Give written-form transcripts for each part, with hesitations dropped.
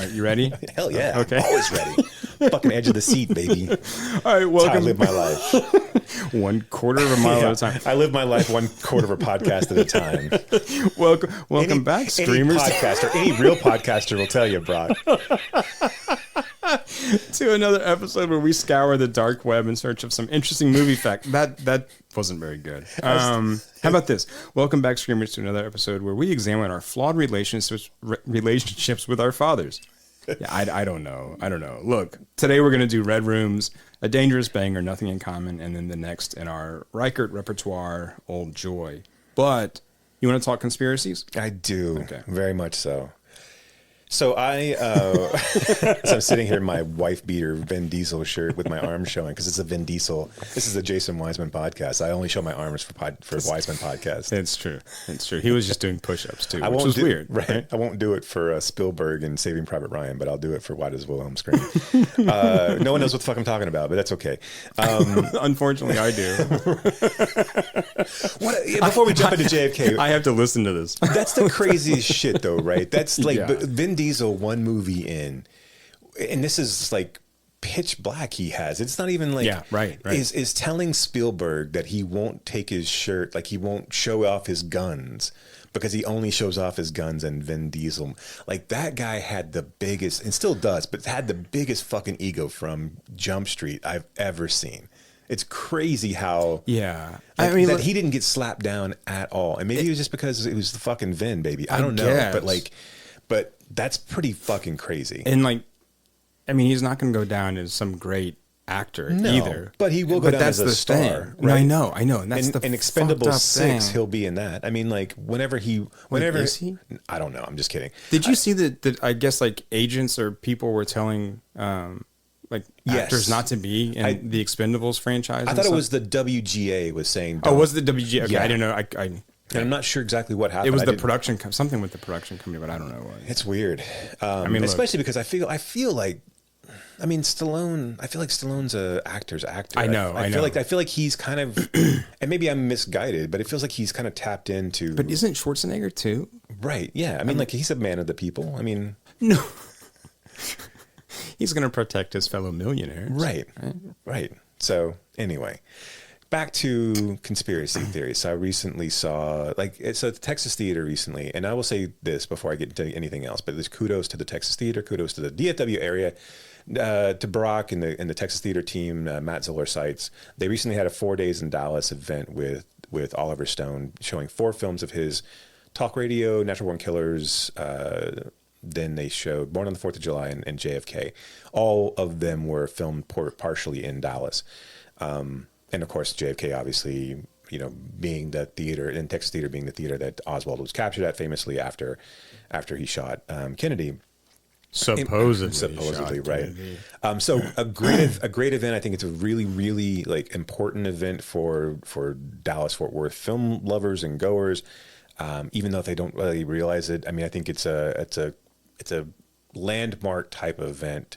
right, you ready? Hell yeah. Okay. Always ready. Fucking edge of the seat, baby. All right, welcome. That's how I live my life. 1/4 of a mile at a time. I live my life 1/4 of a podcast at a time. Welcome back, streamers. Any podcaster, any real podcaster will tell you, Brock. To another episode where we scour the dark web in search of some interesting movie fact. That wasn't very good. How about this? Welcome back, Screamers, to another episode where we examine our flawed relationships with our fathers. Yeah, I don't know. Look, today we're going to do Red Rooms, A Dangerous Banger, Nothing in Common, and then the next in our Reichardt repertoire, Old Joy. But you want to talk conspiracies? I do. Okay. Very much so. So so I'm sitting here in my wife beater Vin Diesel shirt with my arms showing because it's a Vin Diesel. This is a Jason Wiseman podcast. I only show my arms for Wiseman podcast. It's true. He was just doing push-ups too, which was weird. Right. I won't do it for Spielberg and Saving Private Ryan, but I'll do it for Why Does the Wilhelm Scream? No one knows what the fuck I'm talking about, but that's okay. Unfortunately, I do. Before we jump into JFK, I have to listen to this. That's the craziest shit, though, right? That's like Vin Diesel, one movie in, and this is like pitch black. He has. It's not even like right. Is telling Spielberg that he won't take his shirt, like he won't show off his guns because he only shows off his guns and Vin Diesel. Like that guy had the biggest, and still does, but had the biggest fucking ego from Jump Street I've ever seen. It's crazy how I mean that he didn't get slapped down at all, and maybe it was just because it was the fucking Vin, baby. I don't know, but that's pretty fucking crazy. And like, I mean, he's not going to go down as some great actor either. But he will go down as a star. Right? No, I know. And that's in Expendables 6, he'll be in that. I mean, like whenever is he? I don't know. I'm just kidding. Did you see that? I guess like agents or people were telling actors not to be in the Expendables franchise. I thought it was the WGA was saying. Oh, was it the WGA? Okay, yeah. I didn't know. And I'm not sure exactly what happened. It was something with the production company, but I don't know what. It's weird. I mean, especially because I feel like, I mean, Stallone. I feel like Stallone's a actor's actor. I know. I feel like he's kind of, and maybe I'm misguided, but it feels like he's kind of tapped into. But isn't Schwarzenegger too? Right. Yeah. I mean, like he's a man of the people. I mean, no. He's going to protect his fellow millionaires. Right. So anyway. Back to conspiracy theories. So I recently saw, at the Texas Theater recently, and I will say this before I get into anything else, but there's kudos to the Texas Theater, kudos to the DFW area, to Brock and the Texas Theater team, Matt Zoller Sites. They recently had a 4 days in Dallas event with Oliver Stone, showing 4 films of his: Talk Radio, Natural Born Killers. Then they showed Born on the 4th of July and JFK. All of them were filmed partially in Dallas. And of course, JFK, obviously, being the theater, and Texas Theater being the theater that Oswald was captured at famously after he shot Kennedy. Supposedly, right? So a great event. I think it's a really, really important event for Dallas Fort Worth film lovers and goers. Even though if they don't really realize it, I mean, I think it's a landmark type of event.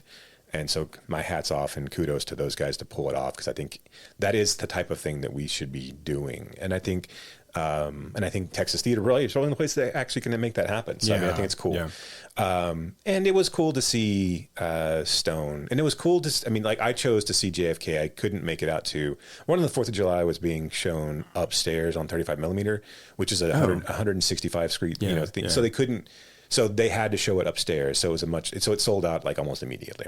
And so my hat's off and kudos to those guys to pull it off, because I think that is the type of thing that we should be doing. And I think Texas Theater really is the place that actually can make that happen. So I mean, I think it's cool. Yeah. And it was cool to see Stone, and it was cool to. I chose to see JFK. I couldn't make it out to one on the 4th of July. Was being shown upstairs on 35 millimeter, which is a 165 screen thing. Yeah. So they couldn't. So they had to show it upstairs. So it sold out almost immediately.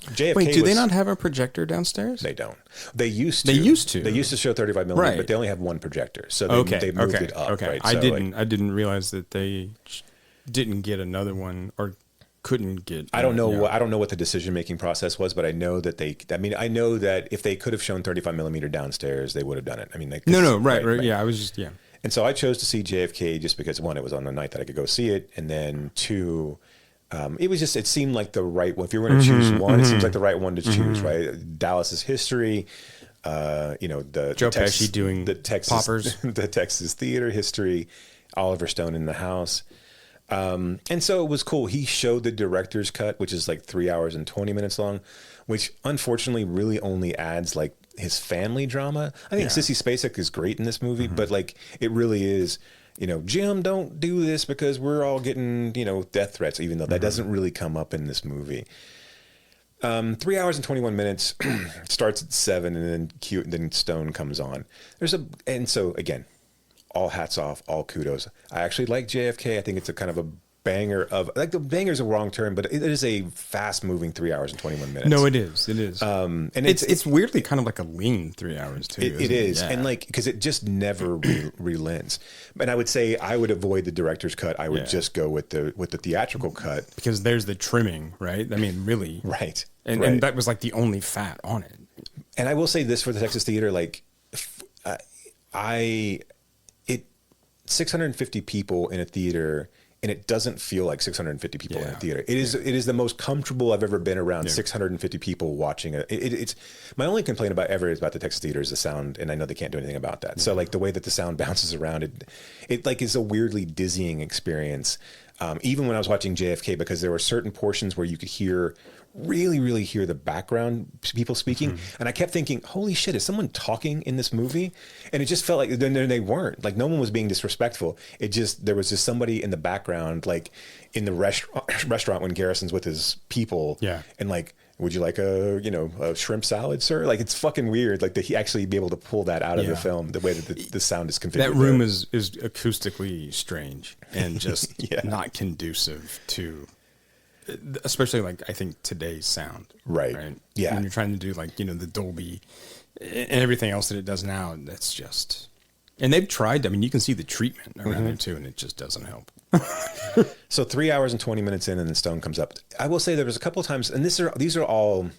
JFK. Wait, do they not have a projector downstairs? They don't. They used to. They used to show 35 millimeter, but they only have one projector. So they moved it up. Okay. Right? I didn't realize that they didn't get another one or couldn't get. I don't know. I don't know what the decision making process was, but I know that I know that if they could have shown 35 millimeter downstairs, they would have done it. I mean, right. Yeah, I was just And so I chose to see JFK just because, one, it was on the night that I could go see it, and then two, it seemed like the right one. If you were going to choose one, it seems like the right one to choose, right? Dallas's history, the Joe Pesci doing the Texas poppers, the Texas Theater history, Oliver Stone in the house. And so it was cool. He showed the director's cut, which is 3 hours and 20 minutes long, which unfortunately really only adds his family drama. I think Sissy Spacek is great in this movie, but it really is Jim, don't do this because we're all getting, death threats, even though that doesn't really come up in this movie. 3 hours and 21 minutes, starts at 7, and then Stone comes on. And so again, all hats off, all kudos. I actually like JFK. I think it's a kind of a banger the banger is a wrong term, but it is a fast moving 3 hours and 21 minutes. No, it is. And it's weirdly kind of like a lean 3 hours too. It is. Yeah. And because it just never relents. And I would say I would avoid the director's cut. I would just go with the theatrical cut. Because there's the trimming, right? I mean, really. Right. And that was like the only fat on it. And I will say this for the Texas Theater, 650 people in a theater, and it doesn't feel like 650 people in a theater. It is the most comfortable I've ever been around 650 people watching it. It's my only complaint about the Texas Theater is the sound, and I know they can't do anything about that. So the way that the sound bounces around, it is a weirdly dizzying experience. Even when I was watching JFK, because there were certain portions where you could really hear the background people speaking. And I kept thinking, holy shit, is someone talking in this movie? And it just felt like they weren't. No one was being disrespectful. There was just somebody in the background, in the restaurant when Garrison's with his people. Yeah. And would you like a shrimp salad, sir? It's fucking weird. That he actually be able to pull that out of the film, the way that the sound is configured. That room is acoustically strange and just not conducive to, especially I think today's sound. Right. Yeah. When you're trying to do the Dolby and everything else that it does now, that's just, and they've tried. I mean, you can see the treatment around there too, and it just doesn't help. So 3 hours and 20 minutes in, and then Stone comes up. I will say there was a couple of times, and these are all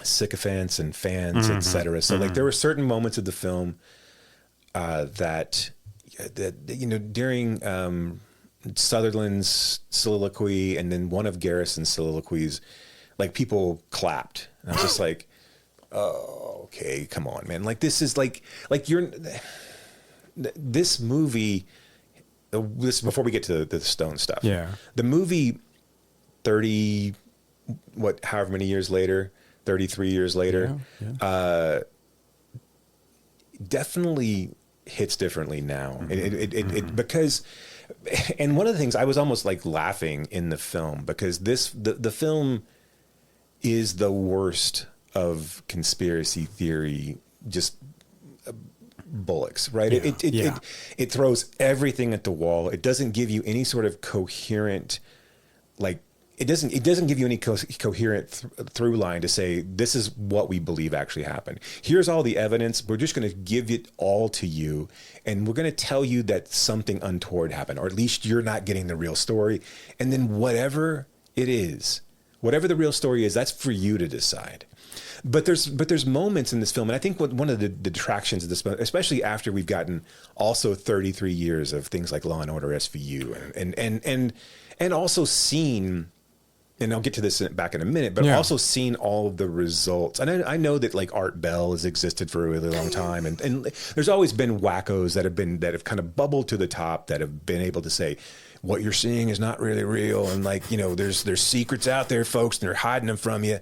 sycophants and fans, etc. So there were certain moments of the film that during Sutherland's soliloquy and then one of Garrison's soliloquies, people clapped. And I was just like, oh, okay, come on, man. This is this movie. This before we get to the Stone stuff. Yeah. The movie however many years later, 33 years later, definitely hits differently now. Because, and one of the things I was almost laughing in the film, because the film is the worst of conspiracy theory, just bullocks, right? It throws everything at the wall. It doesn't give you any sort of coherent, it doesn't give you any coherent through line to say this is what we believe actually happened. Here's all the evidence. We're just going to give it all to you, and we're going to tell you that something untoward happened, or at least you're not getting the real story. And then whatever it is, whatever the real story is, that's for you to decide. But there's moments in this film, and I think one of the detractions of this, especially after we've gotten also 33 years of things like Law and Order SVU, and also seen, and I'll get to this back in a minute, but also seen all of the results. And I know that Art Bell has existed for a really long time, and there's always been wackos that have kind of bubbled to the top, that have been able to say, what you're seeing is not really real, and there's secrets out there, folks, and they're hiding them from you.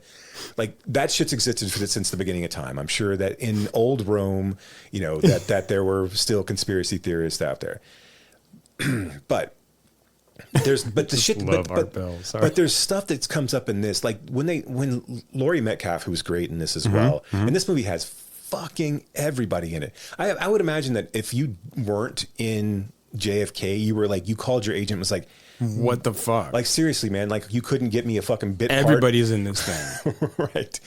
That shit's existed since the beginning of time. I'm sure that in old Rome, that there were still conspiracy theorists out there. but there's stuff that comes up in this, when Laurie Metcalf, who's great in this as well, and this movie has fucking everybody in it. I would imagine that if you weren't in JFK, you were you called your agent and was like, what the fuck? Seriously, man, you couldn't get me a fucking bit Everybody's in this thing. Right.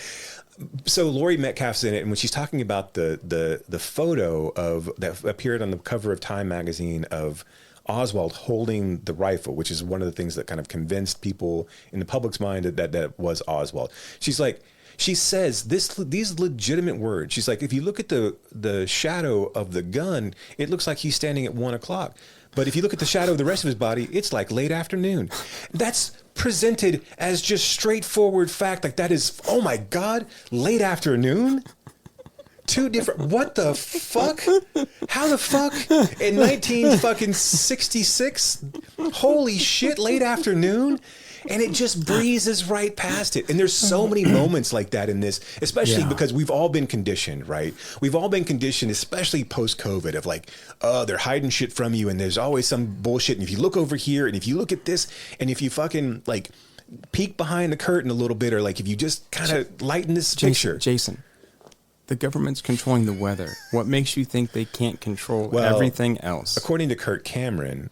So Laurie Metcalf's in it, and when she's talking about the photo that appeared on the cover of Time magazine of Oswald holding the rifle, which is one of the things that kind of convinced people in the public's mind that was Oswald. She says these legitimate words. She's like, if you look at the shadow of the gun, it looks like he's standing at 1 o'clock. But if you look at the shadow of the rest of his body, it's late afternoon. That's presented as just straightforward fact. That is, oh my God, late afternoon? Two different, what the fuck? How the fuck? In 1966? Holy shit, late afternoon? and it just breezes right past it. And there's so many moments like that in this, especially because we've all been conditioned, right? We've all been conditioned, especially post-COVID, of like, oh, they're hiding shit from you, and there's always some bullshit. And if you look over here, and if you look at this, and if you fucking like peek behind the curtain a little bit, or like if you just kind of lighten this picture. Jason, the government's controlling the weather. What makes you think they can't control everything else? According to Kirk Cameron,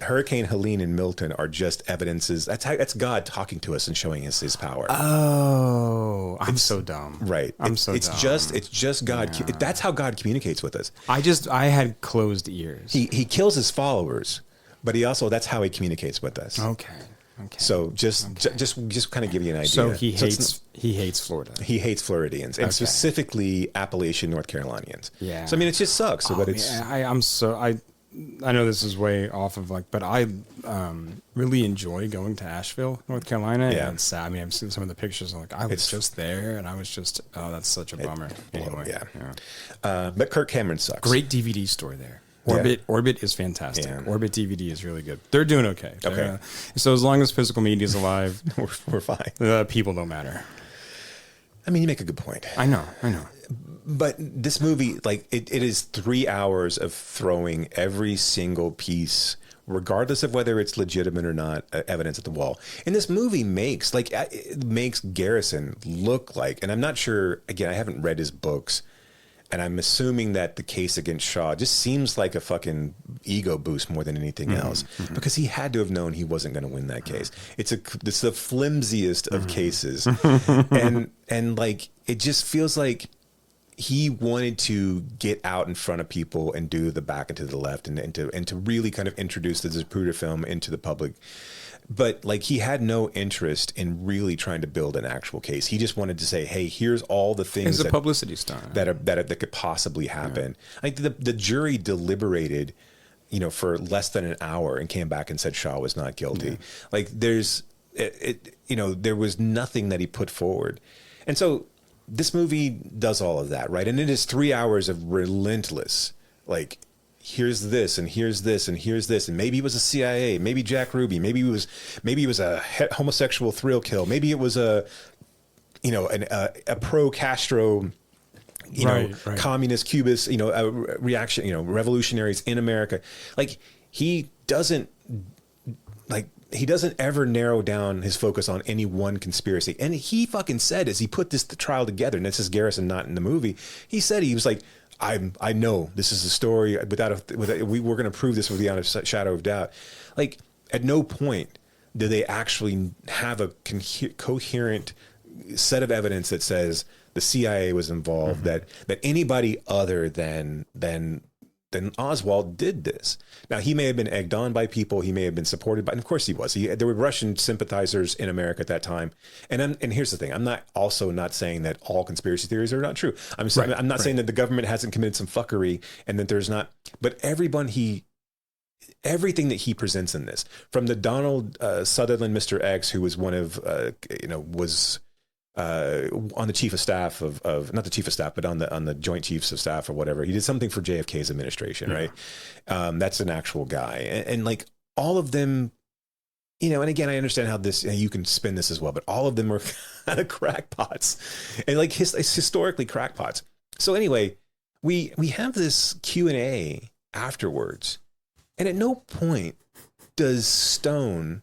Hurricane Helene and Milton are just evidences. That's God talking to us and showing us his power. Oh, I'm so dumb. Right. It's just God. Yeah. That's how God communicates with us. I had closed ears. He kills his followers, but that's how he communicates with us. Okay. So just kind of give you an idea. So he hates Florida. He hates Floridians, and specifically Appalachian North Carolinians. Yeah. So I mean, it just sucks. But I know this is way off of but I really enjoy going to Asheville, North Carolina. Yeah. And I mean, I've seen some of the pictures. And I was just there, and I was just, that's such a bummer. Anyway. Yeah. But Kirk Cameron sucks. Great DVD store there. Orbit is fantastic. Yeah. Orbit DVD is really good. They're doing okay. So as long as physical media is alive, we're fine. People don't matter. I mean, you make a good point. I know. But this movie, it is 3 hours of throwing every single piece, regardless of whether it's legitimate or not, evidence at the wall. And this movie makes Garrison look like, and I'm not sure, again, I haven't read his books, and I'm assuming that the case against Shaw just seems like a fucking ego boost more than anything else, because he had to have known he wasn't going to win that case. It's the flimsiest of cases, and it just feels like he wanted to get out in front of people and do the back and to the left, and to really kind of introduce the Zapruder film into the public. But he had no interest in really trying to build an actual case. He just wanted to say, "Hey, here's all the things a publicity stunt that could possibly happen." Yeah. The jury deliberated, for less than an hour and came back and said Shaw was not guilty. Yeah. There was nothing that he put forward, and so this movie does all of that, right? And it is 3 hours of relentless, here's this and here's this and here's this, and maybe it was a CIA, maybe Jack Ruby, maybe it was a homosexual thrill kill, maybe it was a pro Castro, communist Cubist, a reaction, revolutionaries in America. He doesn't ever narrow down his focus on any one conspiracy. And he fucking said, as he put the trial together, and this is Garrison not in the movie, he said, he was like, I know this is a we're going to prove this without a shadow of doubt. At no point do they actually have a coherent set of evidence that says the CIA was involved, that anybody other than Oswald did this. Now, he may have been egged on by people. He may have been supported by, and of course he was. There were Russian sympathizers in America at that time. And here's the thing. I'm not saying that all conspiracy theories are not true. I'm not saying that the government hasn't committed some fuckery and that there's not, but everything that he presents in this, from the Donald Sutherland, Mr. X, who was one of, was on the chief of staff of not the chief of staff, but on the joint chiefs of staff or whatever. He did something for JFK's administration, right? That's an actual guy. And all of them, and again, I understand how you can spin this as well, but all of them were kind of crackpots, and historically crackpots. So anyway, we have this Q&A afterwards, and at no point does Stone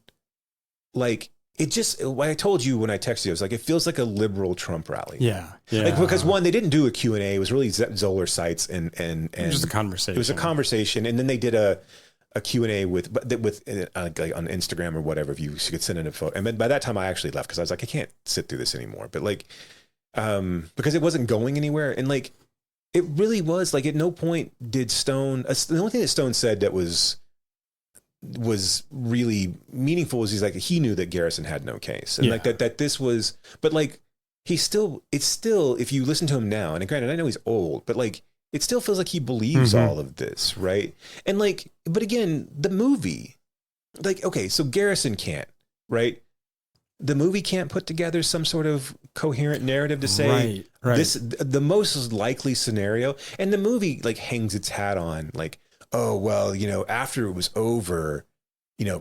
it just, I told you when I texted you, I was it feels like a liberal Trump rally. Yeah. Because one, they didn't do a Q&A. It was really Zoller Seitz and just a conversation. It was a conversation. And then they did a Q&A with on Instagram or whatever, if you could send in a photo. And then by that time I actually left because I was I can't sit through this anymore. But because it wasn't going anywhere. And it really was at no point did Stone, the only thing that Stone said that was really meaningful was he knew that Garrison had no case, and that this was, but it's still, if you listen to him now, and granted I know he's old, but it still feels like he believes all of this, right? And but again, the movie, okay, so Garrison can't, right? The movie can't put together some sort of coherent narrative to say this, the most likely scenario, and the movie hangs its hat on oh, well, after it was over,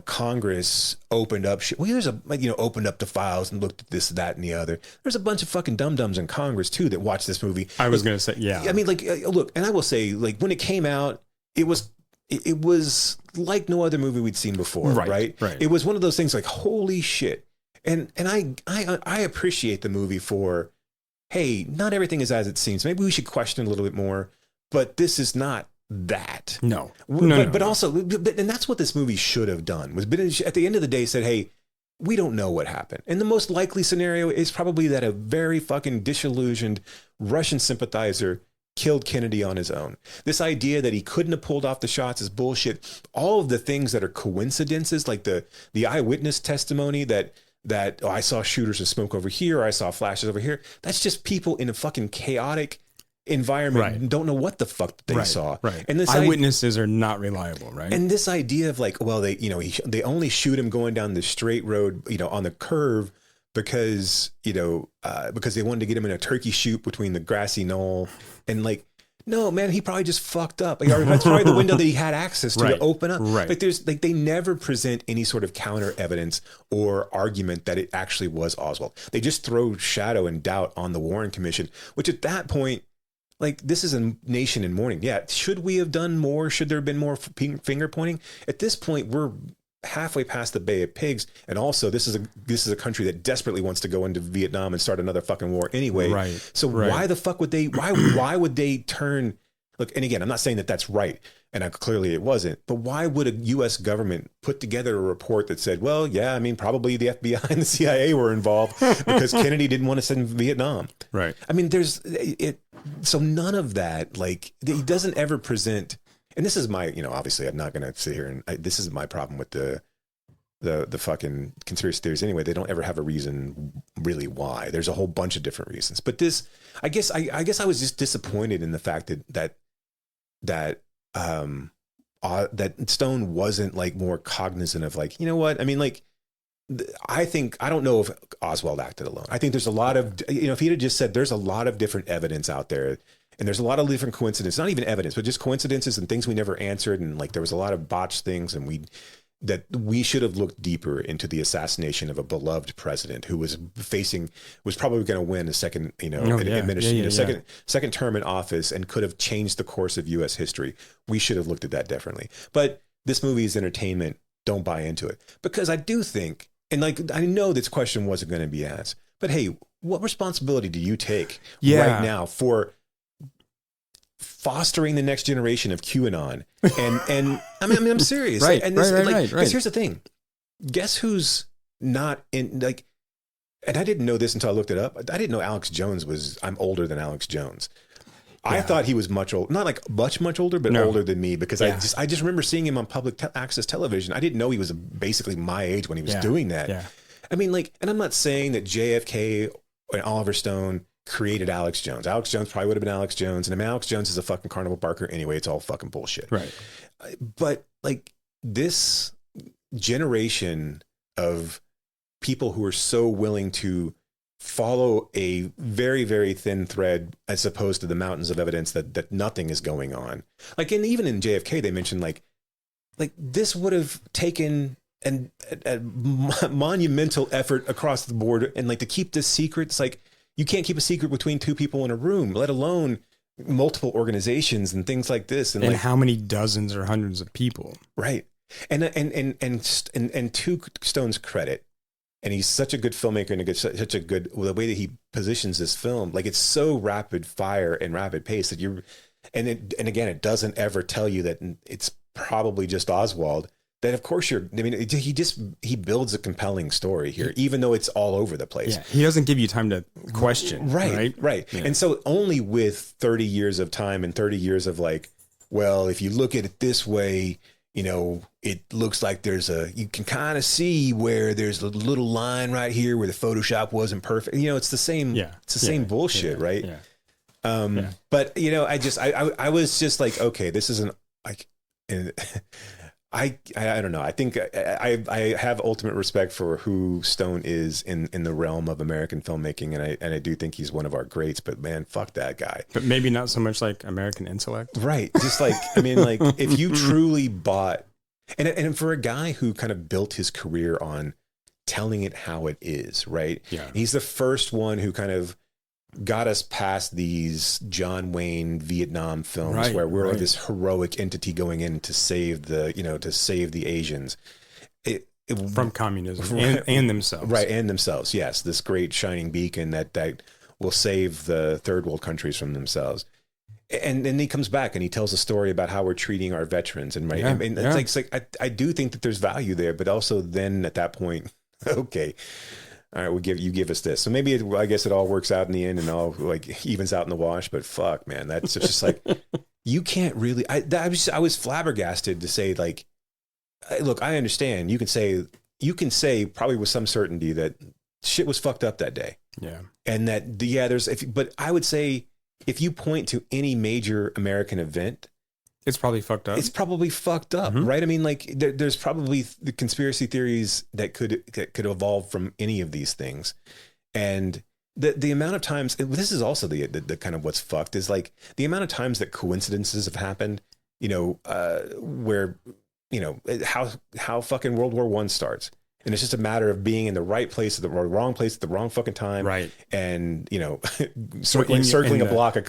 Congress opened up shit. Well, there's opened up the files and looked at this, that, and the other. There's a bunch of fucking dum-dums in Congress too that watched this movie. I was going to say, yeah. I mean, look, and I will say, like, when it came out, it was like no other movie we'd seen before, right? It was one of those things like, holy shit. And I appreciate the movie for, hey, not everything is as it seems. Maybe we should question a little bit more, but this is not that. No. But that's what this movie should have done, was at the end of the day said, hey, we don't know what happened. And the most likely scenario is probably that a very fucking disillusioned Russian sympathizer killed Kennedy on his own. This idea that he couldn't have pulled off the shots is bullshit. All of the things that are coincidences, like the eyewitness testimony that I saw shooters of smoke over here, or I saw flashes over here. That's just people in a fucking chaotic environment and don't know what the fuck they saw. Right. And this eyewitnesses are not reliable, right? And this idea of like, well, they only shoot him going down the straight road, on the curve because they wanted to get him in a turkey shoot between the grassy knoll, and like, no, man, he probably just fucked up. Like, that's probably the window that he had access to open up. Right. Like, they never present any sort of counter evidence or argument that it actually was Oswald. They just throw shadow and doubt on the Warren Commission, which at that point, like, this is a nation in mourning. Yeah, should we have done more? Should there have been more finger pointing? At this point, we're halfway past the Bay of Pigs, and also this is a country that desperately wants to go into Vietnam and start another fucking war anyway. Right. So why the fuck would they? Why would they turn? Look, and again, I'm not saying that that's right, and clearly it wasn't. But why would a U.S. government put together a report that said, well, yeah, I mean, probably the FBI and the CIA were involved because Kennedy didn't want to send Vietnam. Right. I mean, so none of that. Like, he doesn't ever present. And this is my, obviously I'm not going to sit here and this is my problem with the fucking conspiracy theories anyway. They don't ever have a reason really why. There's a whole bunch of different reasons. But this, I guess I was just disappointed in the fact that Stone wasn't like more cognizant of like, you know what? I mean, like, I don't know if Oswald acted alone. I think there's a lot of, if he had just said there's a lot of different evidence out there, and there's a lot of different coincidences, not even evidence, but just coincidences and things we never answered. And like, there was a lot of botched things, and we should have looked deeper into the assassination of a beloved president who was probably going to win a second, second term in office, and could have changed the course of U.S. history. We should have looked at that differently. But this movie is entertainment. Don't buy into it, because I do think, and like, I know this question wasn't going to be asked, but hey, what responsibility do you take right now for fostering the next generation of QAnon? And I mean, I'm serious. Right. Because here's the thing. Guess who's not in, like, and I didn't know this until I looked it up. I didn't know Alex Jones I'm older than Alex Jones. Yeah. I thought he was much older, not like much older, but older than me, because I just remember seeing him on public access television. I didn't know he was basically my age when he was doing that. Yeah. I mean, like, and I'm not saying that JFK and Oliver Stone created Alex Jones. Alex Jones probably would have been Alex Jones. And I mean, Alex Jones is a fucking carnival barker anyway. It's all fucking bullshit. Right. But like, this generation of people who are so willing to follow a very, very thin thread as opposed to the mountains of evidence that nothing is going on. Like, and even in JFK, they mentioned like this would have taken a monumental effort across the board. And like, to keep this secret, it's like, you can't keep a secret between two people in a room, let alone multiple organizations and things like this. And like, how many dozens or hundreds of people? Right. And to Stone's credit, and he's such a good filmmaker and such a good, the way that he positions this film, like, it's so rapid fire and rapid pace that and again, it doesn't ever tell you that it's probably just Oswald. That of course he builds a compelling story here, even though it's all over the place. Yeah, he doesn't give you time to question. Right. Yeah. And so only with 30 years of time and 30 years of like, well, if you look at it this way, it looks like you can kind of see where there's a little line right here where the Photoshop wasn't perfect. It's the same. Yeah. It's the same bullshit, right? Yeah. But I was just like, okay, this isn't like, I don't know. I think I have ultimate respect for who Stone is in the realm of American filmmaking, and I do think he's one of our greats. But man, fuck that guy. But maybe not so much like American intellect, right? Just like, I mean, like, if you truly bought And for a guy who kind of built his career on telling it how it is, right? Yeah. He's the first one who kind of got us past these John Wayne Vietnam films where we're this heroic entity going in to save the Asians. From communism and themselves. Right, and themselves, yes. This great shining beacon that will save the third world countries from themselves. And then he comes back and he tells a story about how we're treating our veterans. And it's like I do think that there's value there, but also then at that point, okay, all right, you give us this. So maybe I guess it all works out in the end and all like evens out in the wash, but fuck, man, that's just like, you can't really, I was flabbergasted to say like, look, I understand. You can say probably with some certainty that shit was fucked up that day. Yeah. And that, but I would say if you point to any major American event, it's probably fucked up. It's probably fucked up, right? I mean, like there's probably the conspiracy theories that could evolve from any of these things. And the amount of times, and this is also the kind of what's fucked is like the amount of times that coincidences have happened, where, how fucking World War I starts. And it's just a matter of being in the right place at the wrong place at the wrong fucking time. Right. And, circling a block, or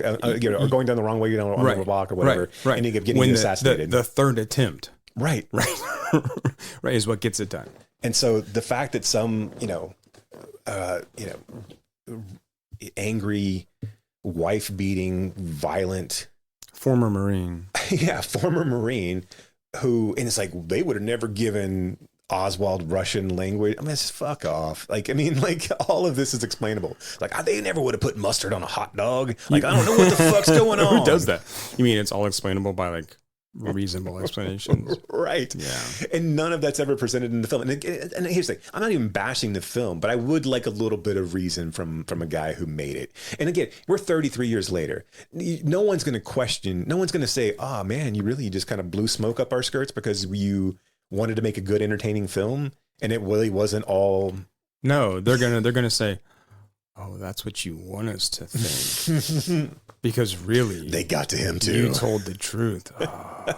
going down the wrong way, on a block or whatever. Right. And you get getting assassinated. The third attempt. Right. Right. Is what gets it done. And so the fact that some, angry, wife beating, violent former Marine. Yeah. Former Marine who, and it's like, they would have never given Oswald Russian language. I mean, it's fuck off. Like, I mean, like all of this is explainable. Like they never would have put mustard on a hot dog. Like, I don't know what the fuck's going on. Who does that? You mean it's all explainable by like reasonable explanations? Right. Yeah. And none of that's ever presented in the film. And here's the thing. I'm not even bashing the film, but I would like a little bit of reason from a guy who made it. And again, we're 33 years later. No one's going to say, oh man, you just kind of blew smoke up our skirts because you wanted to make a good, entertaining film, and it really wasn't all. No, they're gonna say, "Oh, that's what you want us to think," because really, they got to him too. You told the truth. Oh.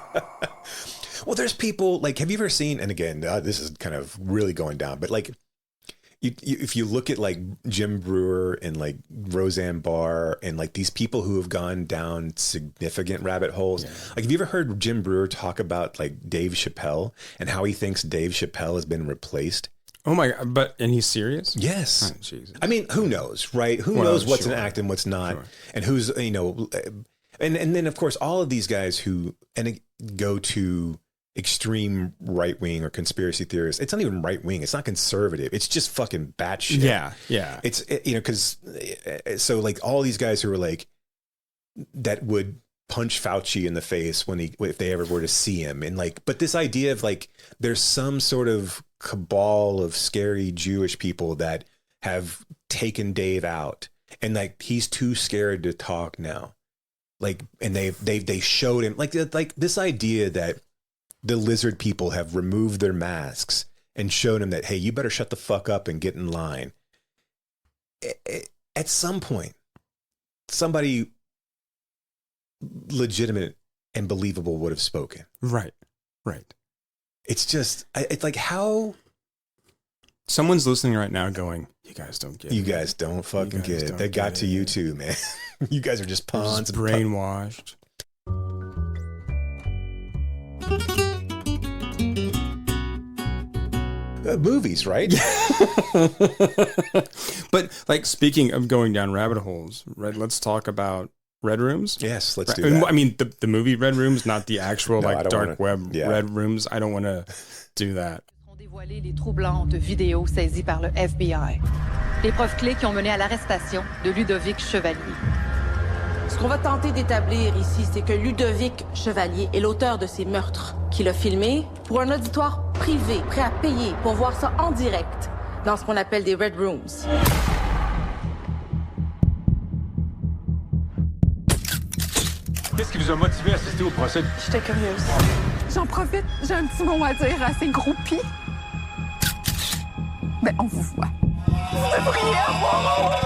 Well, there's people like, have you ever seen? And again, this is kind of really going down, but like, if you look at like Jim Brewer and like Roseanne Barr and like these people who have gone down significant rabbit holes, like have you ever heard Jim Brewer talk about like Dave Chappelle and how he thinks Dave Chappelle has been replaced? Oh my God! And he's serious? Yes. Oh, Jesus. I mean, who knows, right? Who knows what's an act and what's not, and who's and then of course all of these guys who go to extreme right wing or conspiracy theorists. It's not even right wing. It's not conservative. It's just fucking batshit. Yeah, yeah. It's because so like all these guys who are like that would punch Fauci in the face if they ever were to see him, and like, but this idea of like there's some sort of cabal of scary Jewish people that have taken Dave out, and like he's too scared to talk now. Like, and they showed him like this idea that the lizard people have removed their masks and shown him that, hey, you better shut the fuck up and get in line. At some point, somebody legitimate and believable would have spoken. Right. It's just, it's like how... Someone's listening right now going, you guys don't get it. You guys don't fucking get it. They got to you too, man. You guys are just pawns. Just brainwashed. Movies, right? But like, speaking of going down rabbit holes, right? Let's talk about Red Rooms. Yes, let's do that. I mean, the movie Red Rooms, not the actual dark web yeah. Red Rooms. I don't want to do that. On dévoilé les troublantes vidéos saisies par le FBI. Les preuves clés qui ont mené à l'arrestation de Ludovic Chevalier. Ce qu'on va tenter d'établir ici, c'est que Ludovic Chevalier est l'auteur de ces meurtres, qu'il a filmé pour un auditoire privé, prêt à payer pour voir ça en direct, dans ce qu'on appelle des Red Rooms. Qu'est-ce qui vous a motivé à assister au procès? J'étais curieuse. J'en profite, j'ai un petit mot à dire à ces groupies. Ben, on vous voit. Vous devriez avoir...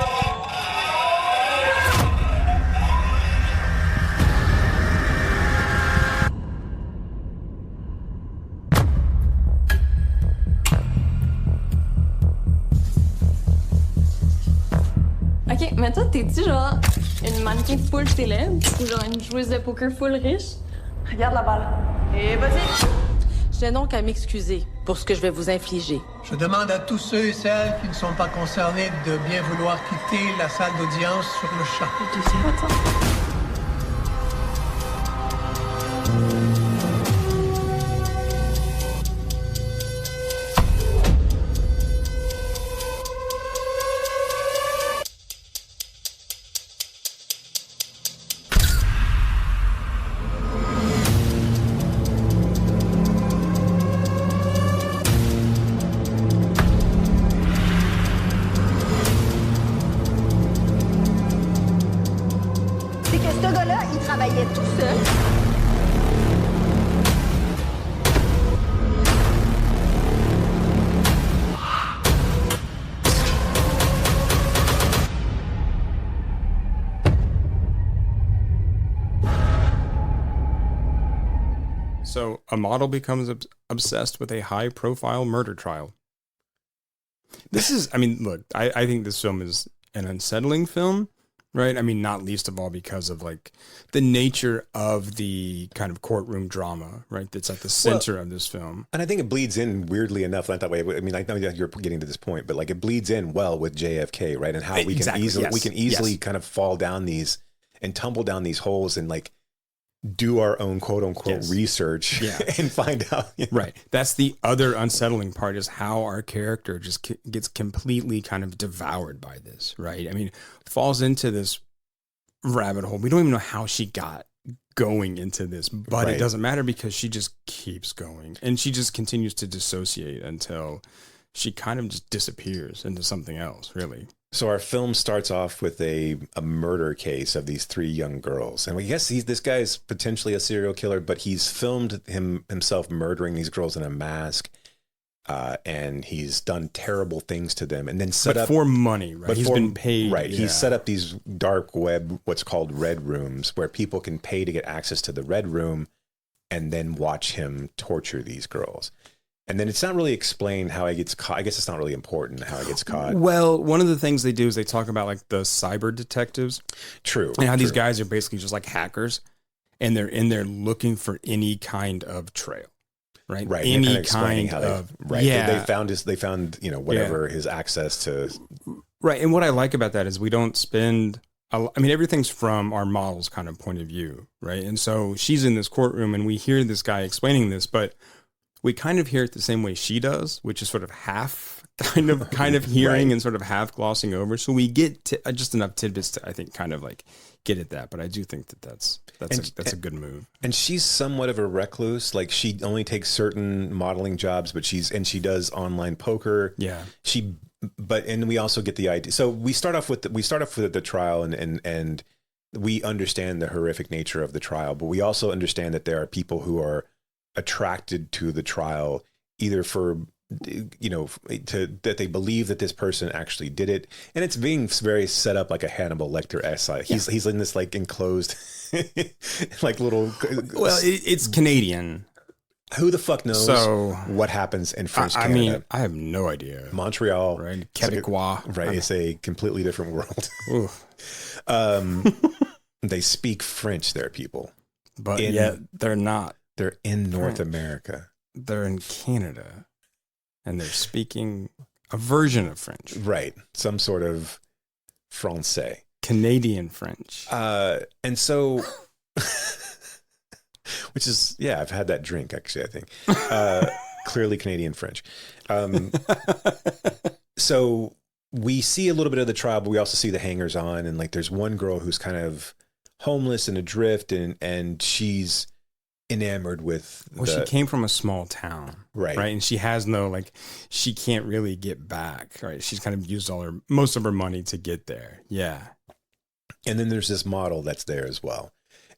Mais toi, t'es-tu genre une mannequin full célèbre ou genre une joueuse de poker full riche? Regarde la balle. Et vas-y! Je tiens donc à m'excuser pour ce que je vais vous infliger. Je demande à tous ceux et celles qui ne sont pas concernés de bien vouloir quitter la salle d'audience sur le champ. C'est que ce gars-là, il travaillait tout seul. So a model becomes obsessed with a high-profile murder trial. This is, I mean, look, I think this film is an unsettling film, right? I mean, not least of all because of like the nature of the kind of courtroom drama, right? That's at the center of this film. And I think it bleeds in weirdly enough, not that way. I mean, I know you're getting to this point, but like it bleeds in well with JFK, right? And how we can easily kind of fall down these and tumble down these holes and like do our own quote unquote research and find out. You know? Right. That's the other unsettling part is how our character just gets completely kind of devoured by this, right? I mean, falls into this rabbit hole. We don't even know how she got going into this, but it doesn't matter because she just keeps going and she just continues to dissociate until she kind of just disappears into something else, really. So our film starts off with a murder case of these three young girls. And we guess this guy is potentially a serial killer, but he's filmed himself murdering these girls in a mask. And he's done terrible things to them and then set up for money, right? He's been paid. Right. He's set up these dark web, what's called red rooms, where people can pay to get access to the red room and then watch him torture these girls. And then it's not really explained how he gets caught. I guess it's not really important how he gets caught. Well, one of the things they do is they talk about like the cyber detectives. True. And how these guys are basically just like hackers and they're in there looking for any kind of trail. Right. Right. Any kind of. Right. Yeah. They found, you know, whatever his access to. Right. And what I like about that is we don't spend. I mean, everything's from our model's kind of point of view. Right. And so she's in this courtroom and we hear this guy explaining this, but we kind of hear it the same way she does, which is sort of half kind of hearing and sort of half glossing over. So we get just enough tidbits to, I think, kind of like get at that. But I do think that that's a good move. And she's somewhat of a recluse. Like she only takes certain modeling jobs, but she does online poker. Yeah. And we also get the idea. So we start off with the trial and we understand the horrific nature of the trial, but we also understand that there are people who are attracted to the trial either for that they believe that this person actually did it, and it's being very set up like a Hannibal Lecter essay. He's in this like enclosed like little it's Canadian. Who the fuck knows what happens in French Canada? I mean, I have no idea. Montreal, right? Quebecois, right? It's a completely different world. They speak French there, people, but yet they're not. They're in North America. They're in Canada, and they're speaking a version of French. Right. Some sort of Francais. Canadian French. And so, which is, I've had that drink, actually, I think. Clearly Canadian French. So we see a little bit of the trial, but we also see the hangers on. And like, there's one girl who's kind of homeless and adrift, and she's enamored with she came from a small town, right, and she has she can't really get back, right? She's kind of used most of her money to get there. And then there's this model that's there as well,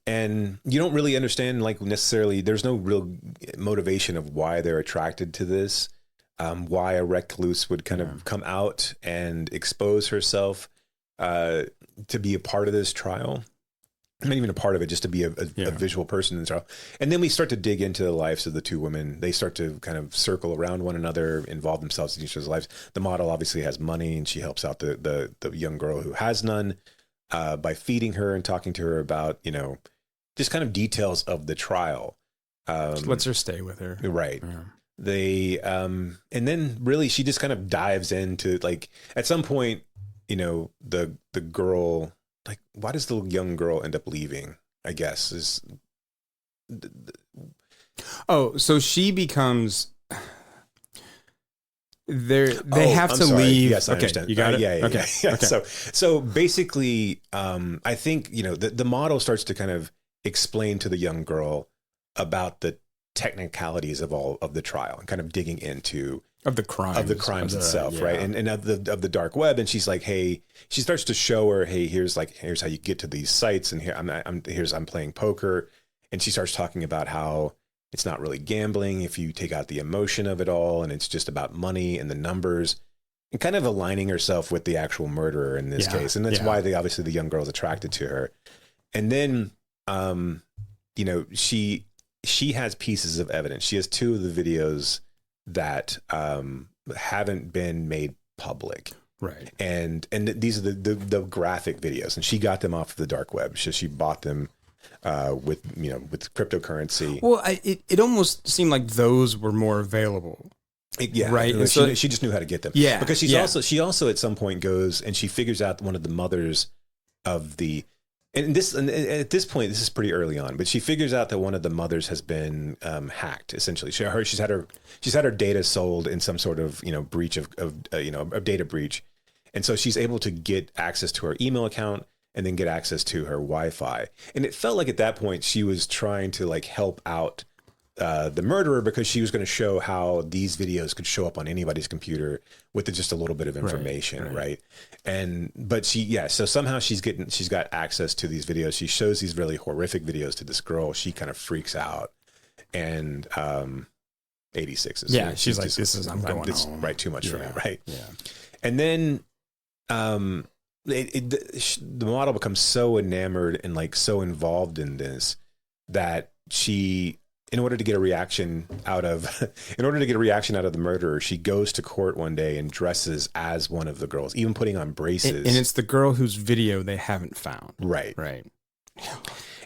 and you don't really understand like necessarily, there's no real motivation of why they're attracted to this, why a recluse would kind of come out and expose herself to be a part of this trial. not even a part of it, just to be a visual person and so. And then we start to dig into the lives of the two women. They start to kind of circle around one another, involve themselves in each other's lives. The model obviously has money, and she helps out the young girl who has none by feeding her and talking to her about, you know, just kind of details of the trial. Just lets her stay with her. Right. Yeah. They and then really she just kind of dives into, like, at some point, you know, the girl, like, why does the young girl end up leaving? I guess is. Oh, so she becomes. They have to leave. Yes, I okay, understand. You got it. Yeah. Okay. So basically, I think, you know, the model starts to kind of explain to the young girl about the technicalities of all of the trial and kind of digging into of the crimes itself, right? And of the dark web. And she's like, hey, she starts to show her, hey, here's how you get to these sites, and here I'm playing poker, and she starts talking about how it's not really gambling if you take out the emotion of it all, and it's just about money and the numbers, and kind of aligning herself with the actual murderer in this case. And that's why obviously the young girl's attracted to her. And then, you know, she has pieces of evidence. She has two of the videos that haven't been made public. Right. And these are the graphic videos, and she got them off of the dark web. So she bought them with cryptocurrency. Well, it almost seemed like those were more available. Right. And she just knew how to get them. Yeah. Because she also at some point goes and she figures out one of the mothers of the. And at this point, this is pretty early on, but she figures out that one of the mothers has been hacked. Essentially, she's had her data sold in some sort of, you know, breach of a data breach, and so she's able to get access to her email account and then get access to her Wi-Fi. And it felt like at that point she was trying to, like, help out the murderer, because she was going to show how these videos could show up on anybody's computer with just a little bit of information, right? But so somehow she's got access to these videos. She shows these really horrific videos to this girl. She kind of freaks out, and 86 is she's like, I'm going home. Right, too much for me, right? Yeah, and then the model becomes so enamored and, like, so involved in this that she. In order to get a reaction out of the murderer, she goes to court one day and dresses as one of the girls, even putting on braces. And it's the girl whose video they haven't found. Right. Right.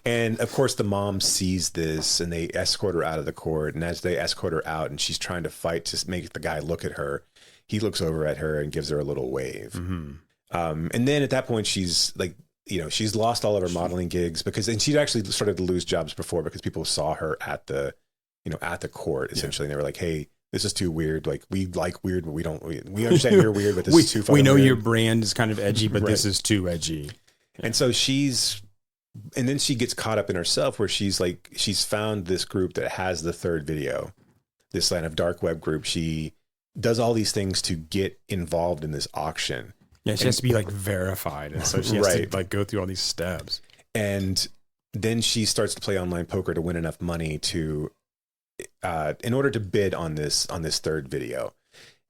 And of course the mom sees this and they escort her out of the court. And as they escort her out and she's trying to fight to make the guy look at her, he looks over at her and gives her a little wave. Mm-hmm. And then at that point she's like, you know, she's lost all of her modeling gigs and she'd actually started to lose jobs before because people saw her at the court essentially. And they were like, hey, this is too weird. Like, we like weird, but we understand you're weird, but this is too fucking we know weird. Your brand is kind of edgy, but this is too edgy. Yeah. And so and then she gets caught up in herself where she's found this group that has the third video, this kind of dark web group. She does all these things to get involved in this auction. Yeah, she has to be, like, verified, and so she has to, like, go through all these steps. And then she starts to play online poker to win enough money to, in order to bid on this third video,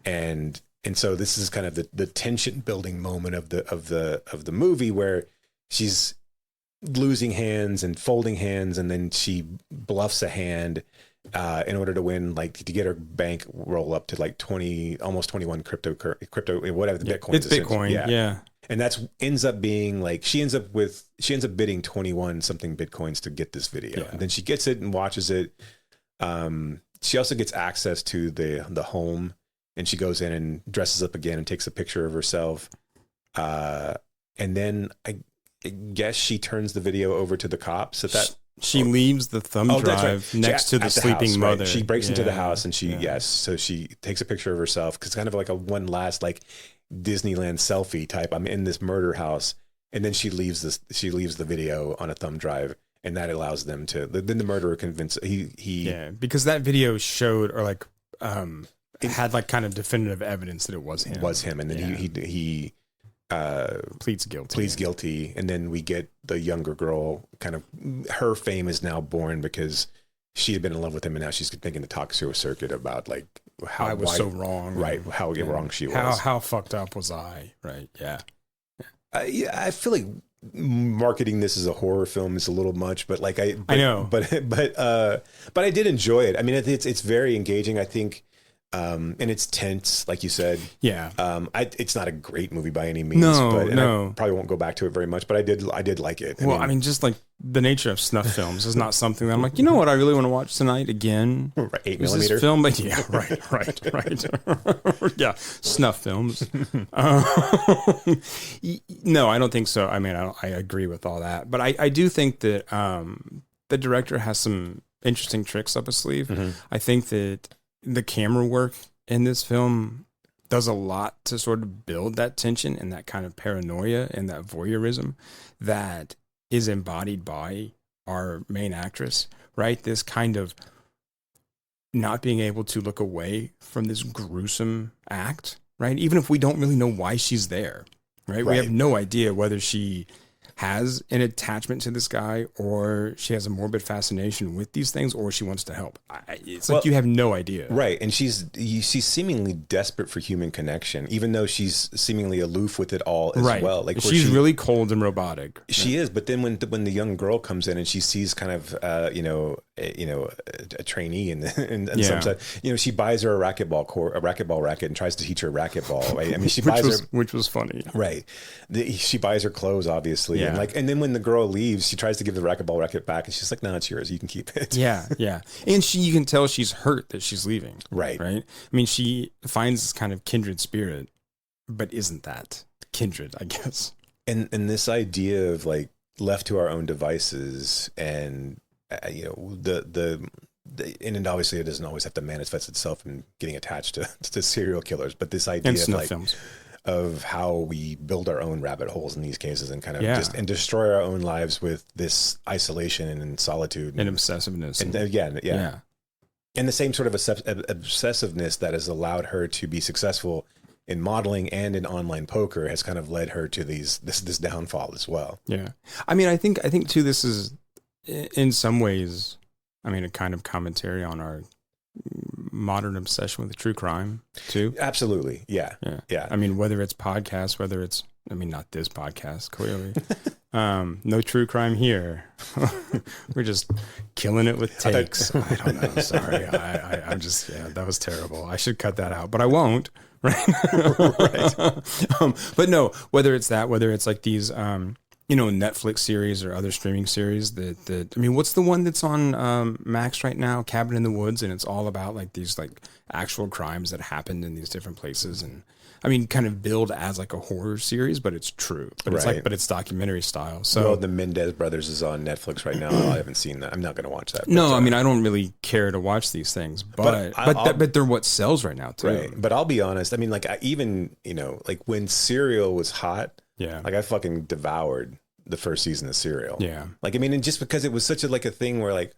and so this is kind of the tension building moment of the movie where she's losing hands and folding hands, and then she bluffs a hand. In order to win, like, to get her bank roll up to like 20, almost 21 crypto, whatever the Bitcoin. It's Bitcoin, yeah. And ends up being like, she ends up bidding 21 something Bitcoins to get this video. Yeah. And then she gets it and watches it. She also gets access to the home, and she goes in and dresses up again and takes a picture of herself. And then I guess she turns the video over to the cops at that. She leaves the thumb drive next to the sleeping house, mother. Right? She breaks into the house and so she takes a picture of herself, because kind of like a one last, like, Disneyland selfie type. I'm in this murder house, and then she leaves the video on a thumb drive, and that allows them to. Then the murderer convinces he because that video showed, or like it had, like, kind of definitive evidence that it was him. And then he pleads guilty, and then we get the younger girl. Kind of her fame is now born because she had been in love with him, and now she's thinking to talk to a circuit about, like, how I was so wrong, right? How wrong she was. How fucked up was I, right? Yeah. I feel like marketing this as a horror film is a little much, but like I know, but I did enjoy it. I mean, it's very engaging, I think. And it's tense, like you said. Yeah. It's not a great movie by any means. No. I probably won't go back to it very much, but I did like it. I mean, just like the nature of snuff films is not something that I'm like, you know what I really want to watch tonight again? 8mm film, but yeah, right. Yeah, snuff films. No, I don't think so. I mean, I agree with all that, but I do think that the director has some interesting tricks up his sleeve. Mm-hmm. I think that the camera work in this film does a lot to sort of build that tension and that kind of paranoia and that voyeurism that is embodied by our main actress, right? This kind of not being able to look away from this gruesome act, right? Even if we don't really know why she's there, right? We have no idea whether she has an attachment to this guy or she has a morbid fascination with these things or she wants to help. It's like you have no idea. Right. And she's seemingly desperate for human connection, even though she's seemingly aloof with it all as well. Like she's really cold and robotic. She is. But then when the young girl comes in and she sees kind of, a trainee and some stuff, she buys her a racquetball racket and tries to teach her racquetball. Right? I mean, which was funny. She buys her clothes, obviously. Yeah. And then when the girl leaves, she tries to give the racquetball racket back, and she's like, "No, it's yours. You can keep it." Yeah. And you can tell she's hurt that she's leaving. Right. I mean, she finds this kind of kindred spirit, but isn't that kindred? I guess. And this idea of like left to our own devices, and and obviously it doesn't always have to manifest itself in getting attached to serial killers, but this idea and snuff of films. Of how we build our own rabbit holes in these cases and kind of and destroy our own lives with this isolation and solitude and obsessiveness. And the same sort of obsessiveness that has allowed her to be successful in modeling and in online poker has kind of led her to this downfall as well. Yeah. I mean, I think too, this is in some ways, I mean, a kind of commentary on our modern obsession with true crime too. Absolutely. Yeah. I mean, whether it's podcasts, whether it's, I mean, not this podcast, clearly. No true crime here. We're just killing it with takes. I don't know. Sorry. I'm just, that was terrible. I should cut that out, but I won't. Right. But no, whether it's like these, Netflix series or other streaming series that I mean, what's the one that's on Max right now? Cabin in the Woods, and it's all about like these like actual crimes that happened in these different places, and I mean, kind of billed as like a horror series, but it's true. But it's documentary style. So the Mendez Brothers is on Netflix right now. I haven't seen that. I'm not going to watch that. No, I mean, I don't really care to watch these things, but they're what sells right now too. Right. But I'll be honest. I mean, like like when Serial was hot. Yeah. Like I fucking devoured the first season of Serial. Yeah. Like, I mean, and just because it was such a thing where like,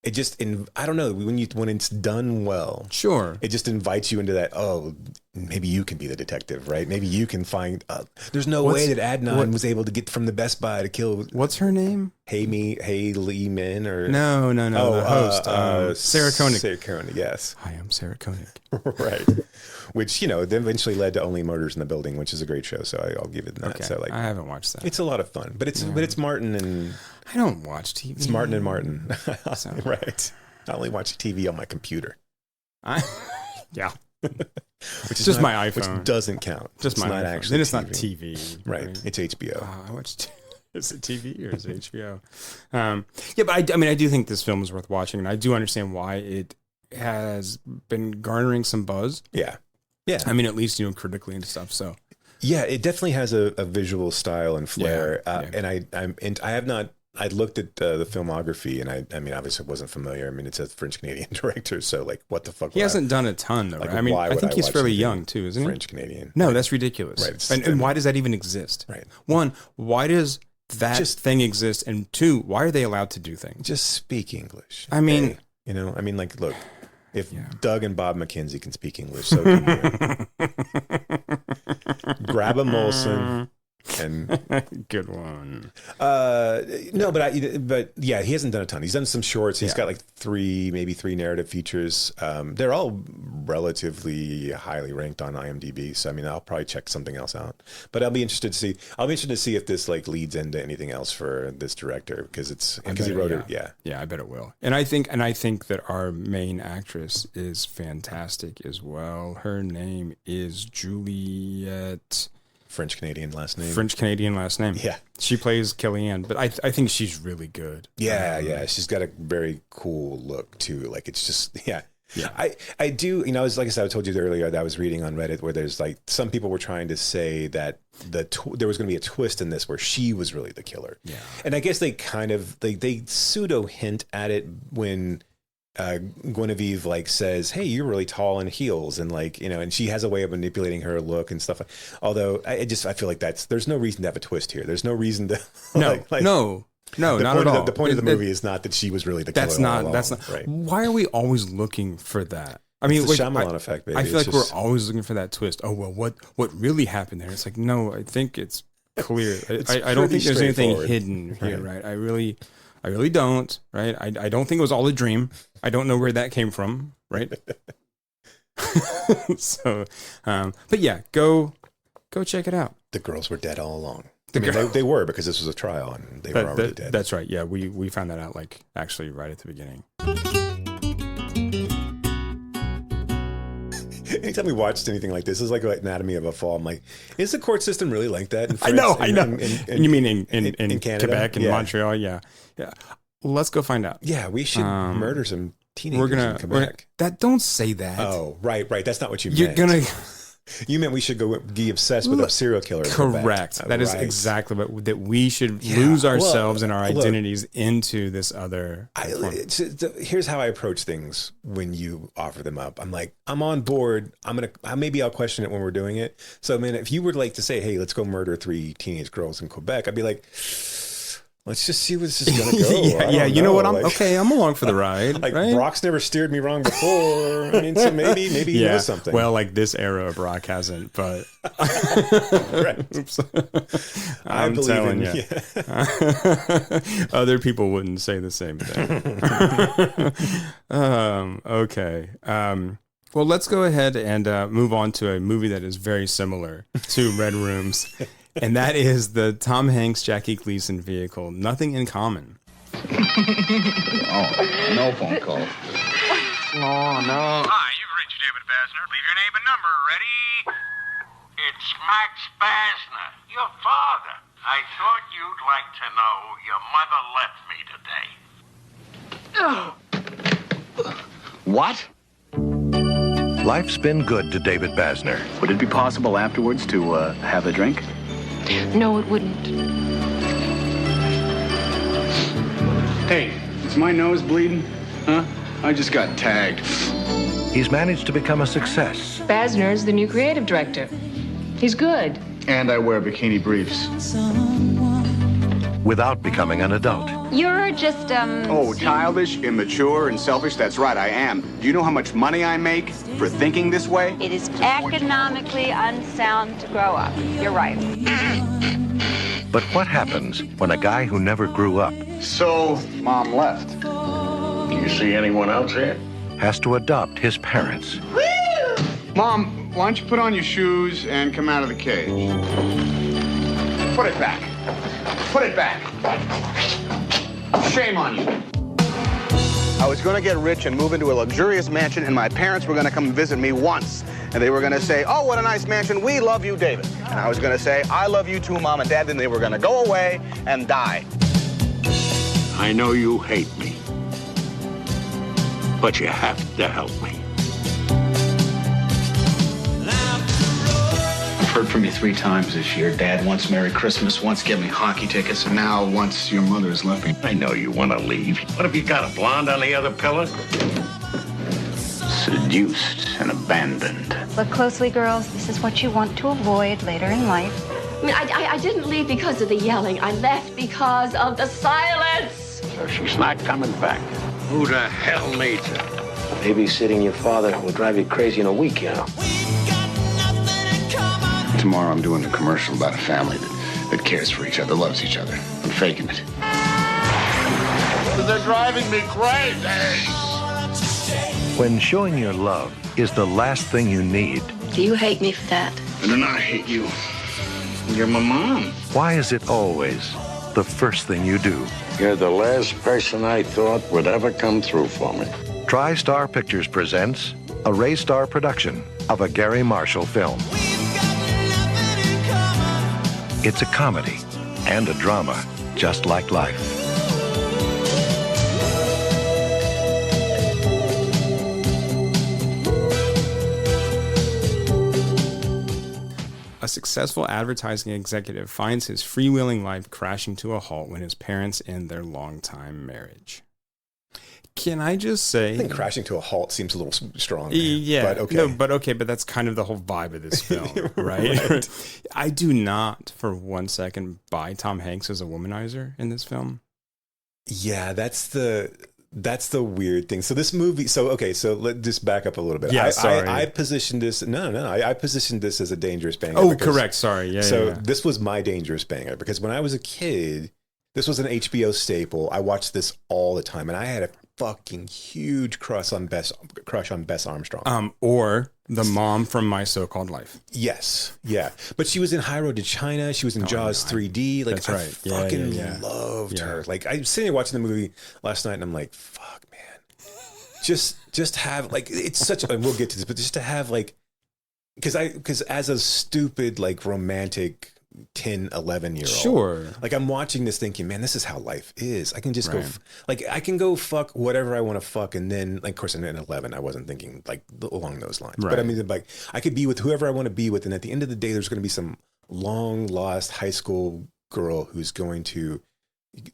it just, I don't know, when it's done well. Sure. It just invites you into that, maybe you can be the detective, right? Maybe you can find, there's no way that Adnan was able to get from the Best Buy to kill. What's her name? Haley Min or? No. The host. Sarah Koenig. Sarah Koenig, yes. Hi, I'm Sarah Koenig. Right. Which, then eventually led to Only Murders in the Building, which is a great show. So I'll give it that. Okay. So I haven't watched that. It's a lot of fun, but it's Martin and. I don't watch TV. It's Martin and Martin. Right. I only watch TV on my computer. Yeah. Which is just my iPhone. Which doesn't count. Just my iPhone. Actually then it's TV. Not TV. Right. It's HBO. I watched. Is it TV or is it HBO? But I do think this film is worth watching, and I do understand why it has been garnering some buzz. Yeah. I mean, at least critically and stuff. So. Yeah, it definitely has a visual style and flair, and I have not. I looked at the filmography, and I mean, obviously, wasn't familiar. I mean, it's a French Canadian director, so like, what the fuck? He hasn't done a ton, though. Right? I mean, I think he's fairly young too, isn't he? French Canadian. No, that's ridiculous. Right. And why does that even exist? Right. One, why does that thing exist? And two, why are they allowed to do things? Just speak English. I mean, like, look. If Doug and Bob McKenzie can speak English, so can you. Grab a Molson and good one. No, but yeah, he hasn't done a ton. He's done some shorts. He's got like three narrative features. They're all relatively highly ranked on IMDb. So I mean, I'll probably check something else out. But I'll be interested to see. I'll be interested to see if this like leads into anything else for this director because he wrote it. Yeah, yeah, I bet it will. And I think that our main actress is fantastic as well. Her name is Juliette. French Canadian last name. Yeah, she plays Kellyanne, but I think she's really good. Yeah, she's got a very cool look too. Like it's just yeah. I do. You know, like I said, I told you earlier that I was reading on Reddit where there's like some people were trying to say that there was going to be a twist in this where she was really the killer. Yeah, and I guess they kind of they pseudo hint at it when. Guinevere like says, "Hey, you're really tall in heels," and like and she has a way of manipulating her look and stuff. Although I feel like there's no reason to have a twist here. There's no reason to no, not at all. The point of the movie is not that she was really the killer. That's not. Right. Why are we always looking for that? I mean, it's the Shyamalan effect, baby. I feel like we're always looking for that twist. Oh well, what really happened there? It's like no, I think it's clear. I don't think there's anything hidden here, right? I really don't, right? I don't think it was all a dream. I don't know where that came from, right? So, but yeah, go check it out. The girls were dead all along. They were because this was a trial and they were already dead. That's right. Yeah, we found that out like actually right at the beginning. Anytime we watched anything like this, it's like Anatomy of a Fall. I'm like, is the court system really like that in France? I know. And you mean in Canada? Quebec and Montreal? Yeah. Let's go find out. Yeah, we should murder some teenagers in Quebec. Don't say that. Oh, right. That's not what you meant. You meant we should go be obsessed with a serial killer. Correct. That is exactly what that we should lose ourselves and our identities into this other. Here's how I approach things when you offer them up. I'm like, I'm on board. Maybe I'll question it when we're doing it. So, man, if you would like to say, hey, let's go murder 3 teenage girls in Quebec, I'd be like, let's just see where this is going to go. You know what? I'm along for the ride. Like right? Brock's never steered me wrong before. I mean, so maybe he knows something. Well, like this era of Brock hasn't, but Oops. I'm telling you, other people wouldn't say the same thing. Okay. Well, let's go ahead and move on to a movie that is very similar to Red Rooms. And that is the Tom Hanks, Jackie Gleason vehicle, Nothing in Common. No phone call. Oh, no. Hi, you've reached David Basner. Leave your name and number. Ready? It's Max Basner, your father. I thought you'd like to know your mother left me today. What? Life's been good to David Basner. Would it be possible afterwards to have a drink? No, it wouldn't. Hey, is my nose bleeding? Huh? I just got tagged. He's managed to become a success. Basner's the new creative director. He's good. And I wear bikini briefs. Without becoming an adult. You're just, Oh, childish, immature, and selfish? That's right, I am. Do you know how much money I make for thinking this way? It is economically unsound to grow up. You're right. But what happens when a guy who never grew up... So, Mom left. Do you see anyone else here? ...has to adopt his parents. Mom, why don't you put on your shoes and come out of the cage? Put it back. Put it back. Shame on you. I was going to get rich and move into a luxurious mansion, and my parents were going to come visit me once. And they were going to say, oh, what a nice mansion. We love you, David. And I was going to say, I love you too, Mom and Dad. Then they were going to go away and die. I know you hate me, but you have to help me. I've heard from you 3 times this year. Dad once Merry Christmas, once give me hockey tickets, and now once your mother has left me. I know you want to leave. What have you got, a blonde on the other pillar? Seduced and abandoned. Look closely, girls. This is what you want to avoid later in life. I mean, I didn't leave because of the yelling. I left because of the silence. So she's not coming back. Who the hell needs her? Babysitting your father will drive you crazy in a week, you know. Tomorrow I'm doing a commercial about a family that cares for each other, loves each other. I'm faking it. They're driving me crazy. When showing your love is the last thing you need, Do you hate me for that? I do not hate you. You're my mom. why is it always the first thing you do? You're the last person I thought would ever come through for me. TriStar Pictures presents a Raystar production of a Gary Marshall film. It's a comedy and a drama, just like life. A successful advertising executive finds his freewheeling life crashing to a halt when his parents end their longtime marriage. Can I just say... I think crashing to a halt seems a little strong. Man. Yeah. But okay. No, but that's kind of the whole vibe of this film, right? I do not, for 1 second, buy Tom Hanks as a womanizer in this film. Yeah, that's the weird thing. So this movie, so let's just back up a little bit. Yeah, sorry. I positioned this, I positioned this as a dangerous banger. Oh, correct. Sorry. Yeah. This was my dangerous banger because when I was a kid, this was an HBO staple. I watched this all the time and I had a fucking huge crush on Bess Armstrong. Or the mom from My So-Called Life. Yes. Yeah. But she was in High Road to China. She was in Jaws 3D. Like, that's right. I fucking loved her. Like, I was sitting there watching the movie last night and I'm like, fuck, man. Just have, like, it's such a, we'll get to this, but just to have, like, because as a stupid, like, romantic 10, 11-year-old. Sure. Like, I'm watching this thinking, man, this is how life is. I can just go, I can go fuck whatever I want to fuck. And then, like, of course, in 11, I wasn't thinking, like, along those lines. Right. But I mean, like, I could be with whoever I want to be with. And at the end of the day, there's going to be some long lost high school girl who's going to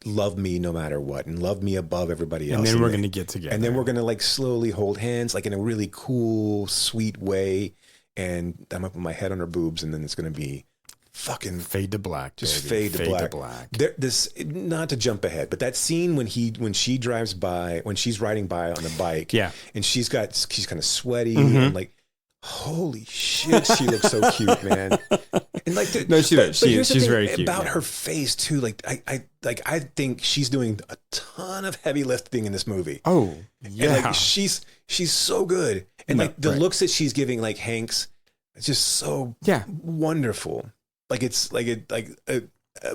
love me no matter what and love me above everybody else. And then we're going to get together. And then we're going to, like, slowly hold hands, like, in a really cool, sweet way. And I'm up with my head on her boobs. And then it's going to be fucking fade to black, just baby. fade to black. This, not to jump ahead, but that scene when she drives by, when she's riding by on the bike, and she's kind of sweaty and like, holy shit, she looks so cute, man. And like, she's very cute about her face too. Like, I think she's doing a ton of heavy lifting in this movie. Oh, yeah, and like she's so good, and like the looks that she's giving, like Hanks, it's just so wonderful. Like it's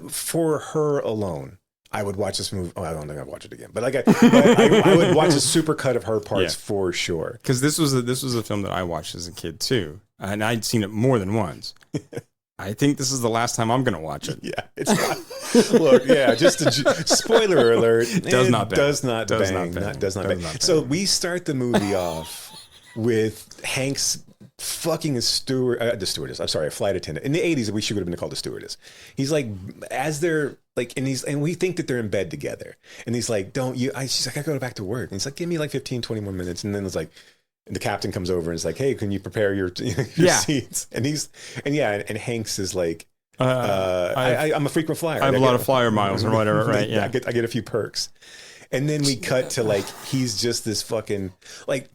for her alone, I would watch this movie. Oh, I don't think I'd watch it again, but like I would watch a super cut of her parts for sure. Because this was a film that I watched as a kid too, and I'd seen it more than once. I think this is the last time I'm going to watch it. Yeah, it's not. Look, yeah, just a spoiler alert. Does not bang. So we start the movie off with Hanks fucking a flight attendant. In the 80s, we should have been called a stewardess. He's like, as they're like, and we think that they're in bed together. And he's like, she's like, I go back to work. And he's like, give me like 15, 20 more minutes. And then it's like, the captain comes over and is like, hey, can you prepare your seats? And and Hanks is like, I'm a frequent flyer. I have a lot of flyer miles or whatever, right? Yeah. I get a few perks. And then we cut to like, he's just this fucking, like,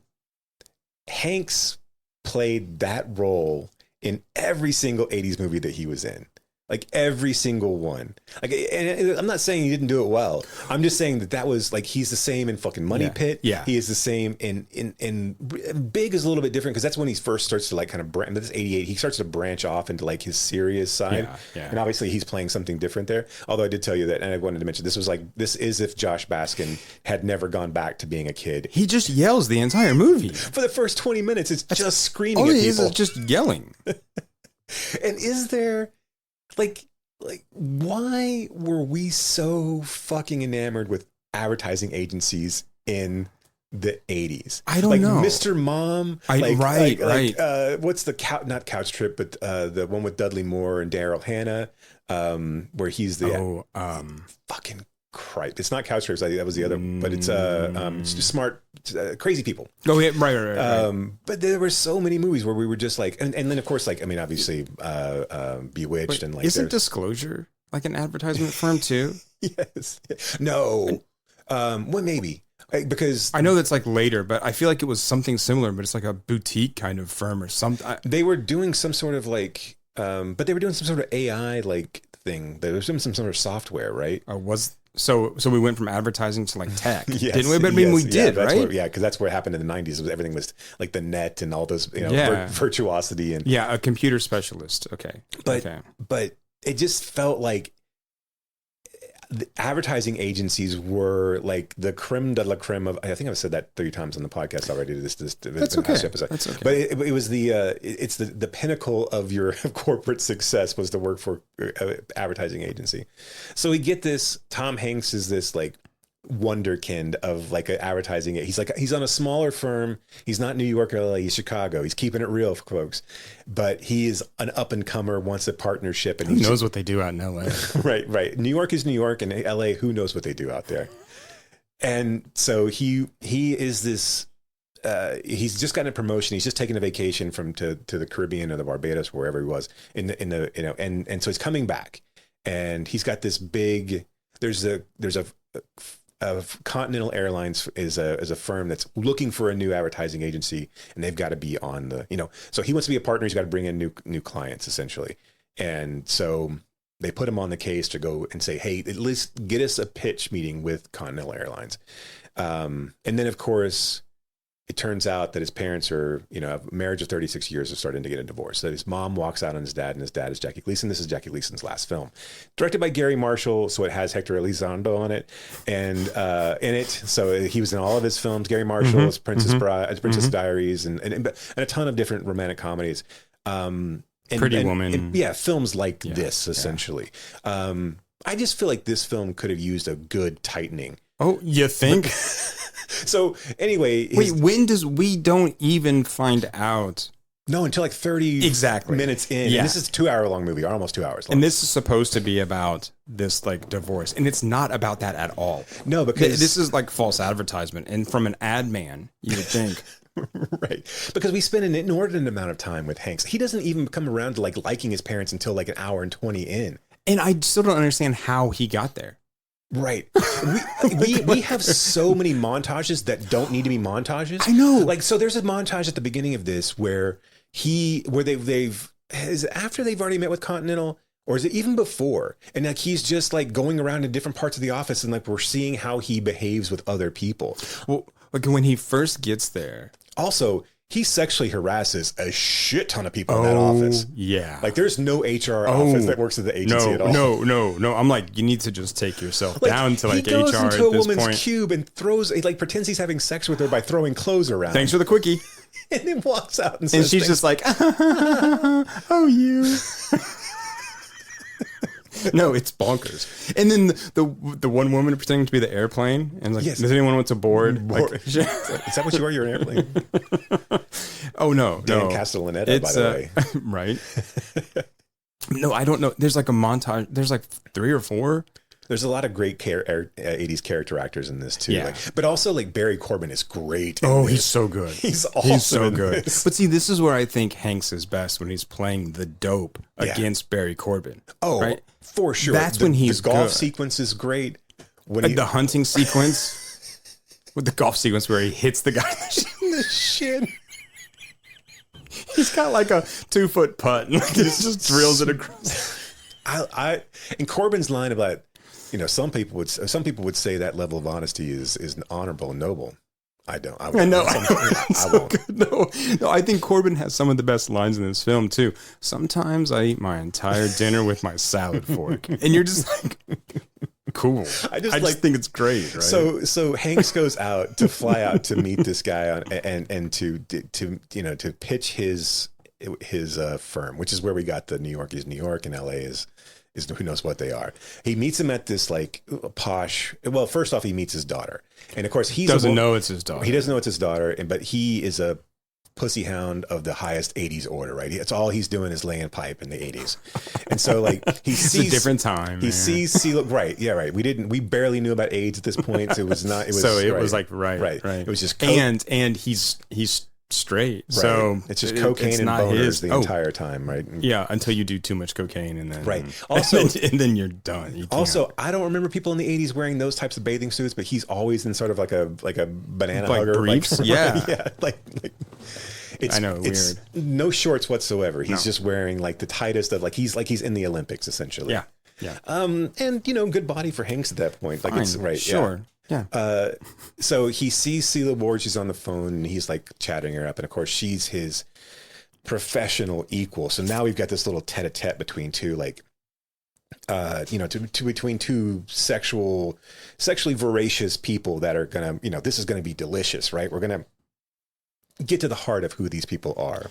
Hanks played that role in every single 80s movie that he was in. Like every single one. Like, and I'm not saying he didn't do it well. I'm just saying that was like, he's the same in fucking Money Pit. Yeah. He is the same in Big is a little bit different because that's when he first starts to like kind of branch. This is 88. He starts to branch off into like his serious side. Yeah. And obviously he's playing something different there. Although I did tell you that, and I wanted to mention, this is if Josh Baskin had never gone back to being a kid. He just yells the entire movie. For the first 20 minutes, it's just screaming at people. Is just yelling. And is there... Like, why were we so fucking enamored with advertising agencies in the 80s? I don't know. Mr. Mom. Right. What's the not Couch Trip, but the one with Dudley Moore and Daryl Hannah, where he's the fucking Christ. It's not Couch Trips. That was the other, but it's Smart, Crazy People. Oh yeah, right. But there were so many movies where we were just like, and then of course, like, I mean, obviously, Bewitched. Wait, and like, isn't Disclosure like an advertisement firm too? Yes. No. Well, maybe. Because I know that's like later, but I feel like it was something similar, but it's like a boutique kind of firm or something. They were doing some sort of like, but they were doing some sort of AI like thing. There was some sort of software, right? So we went from advertising to like tech, yes, didn't we? But I mean, we did, right? Because that's what happened in the 90s. Everything was like the net and all those, virtuosity and a computer specialist. Okay, but it just felt like the advertising agencies were like the creme de la creme of. I think I've said that 3 times on the podcast already. That's okay. Episode. That's okay. But it was it's the pinnacle of your corporate success was to work for an advertising agency. So we get this. Tom Hanks is this like wonderkind of like an advertising. He's on a smaller firm. He's not New York or LA. He's Chicago. He's keeping it real, folks. But he is an up and comer, wants a partnership, and he knows what they do out in LA. Right. New York is New York, and LA, who knows what they do out there? And so he is this. He's just gotten a promotion. He's just taken a vacation to the Caribbean or the Barbados, wherever he was and so he's coming back, and he's got this big. There's a Continental Airlines is a firm that's looking for a new advertising agency, and they've got to be on the, so he wants to be a partner. He's got to bring in new clients essentially. And so they put him on the case to go and say, hey, at least get us a pitch meeting with Continental Airlines. And then of course it turns out that his parents are, a marriage of 36 years are starting to get a divorce. So his mom walks out on his dad, and his dad is Jackie Gleason. This is Jackie Gleason's last film. Directed by Gary Marshall, so it has Hector Elizondo on it. And in it, so he was in all of his films. Gary Marshall's Princess Bride, Princess Diaries, and a ton of different romantic comedies. Pretty Woman. Films like this, essentially. I just feel like this film could have used a good tightening. Oh, you think? So anyway, we don't even find out? No, until like 30 minutes in. Yeah. And this is a 2-hour long movie, or almost 2 hours long. And this is supposed to be about this like divorce, and it's not about that at all. No, because this is like false advertisement, and from an ad man, you would think. Right. Because we spend an inordinate amount of time with Hanks. He doesn't even come around to like liking his parents until like an hour and 20 in. And I still don't understand how he got there. Right. We have so many montages that don't need to be montages. I know. Like, so there's a montage at the beginning of this where they've is it after they've already met with Continental, or is it even before? And like he's just like going around in different parts of the office, and like we're seeing how he behaves with other people. Well, like when he first gets there. Also, he sexually harasses a shit ton of people in that office. Yeah. Like there's no HR office that works at the agency at all. No. I'm like, you need to just take yourself down to like HR at this point. He goes into a woman's cube and pretends he's having sex with her by throwing clothes around. Thanks for the quickie. And then walks out and says, and she's just like, oh, you. No, it's bonkers. And then the one woman pretending to be the airplane and like, does anyone want to board? Like, is that what you are? You're an airplane. Oh no, Dan Castellaneta, by the way. Right. No, I don't know. There's like a montage. There's like 3 or 4. There's a lot of great 80s character actors in this too. Yeah. But also like Barry Corbin is great. He's so good. He's awesome. He's so good. But see, this is where I think Hanks is best, when he's playing the dope against Barry Corbin. Oh, right? For sure. That's when he's the golf good. sequence is great. The hunting sequence with the golf sequence where he hits the guy in the shin. He's got like a 2-foot putt and like, he just drills it across. And Corbin's line about, some people would say that level of honesty is honorable and noble. I don't. I know. I won't. No, I think Corbin has some of the best lines in this film too. Sometimes I eat my entire dinner with my salad fork, and you're just like, cool. I just think it's great. Right? So Hanks goes out to fly out to meet this guy and to pitch his firm, which is where we got the New York is New York and LA is who knows what they are. He meets him at this like posh. Well, first off, he meets his daughter, and of course he doesn't know it's his daughter. He doesn't know it's his daughter, but he is a pussy hound of the highest 80s order, right? That's all he's doing is laying pipe in the 80s. And so like he sees a different time. He sees CeeLo, right. Yeah, right. We barely knew about AIDS at this point. So it was not, it was, so it right, was like, right. It was just, and he's straight. Right. So it's just cocaine and boners the entire time, right? Yeah, until you do too much cocaine and then right. Also, and then you're done. Also, I don't remember people in the 80s wearing those types of bathing suits, but he's always in sort of like a banana hugger, briefs. Yeah, like I know, it's weird. No shorts whatsoever. He's just wearing like the tightest of he's in the Olympics essentially. Yeah. Yeah. And good body for Hanks at that point. Like, it's right. Sure. Yeah. So he sees Celia Ward. She's on the phone, and he's like chatting her up. And of course, she's his professional equal. So now we've got this little tete-a-tete between two, like, between two sexually voracious people that are gonna, this is gonna be delicious, right? We're gonna get to the heart of who these people are.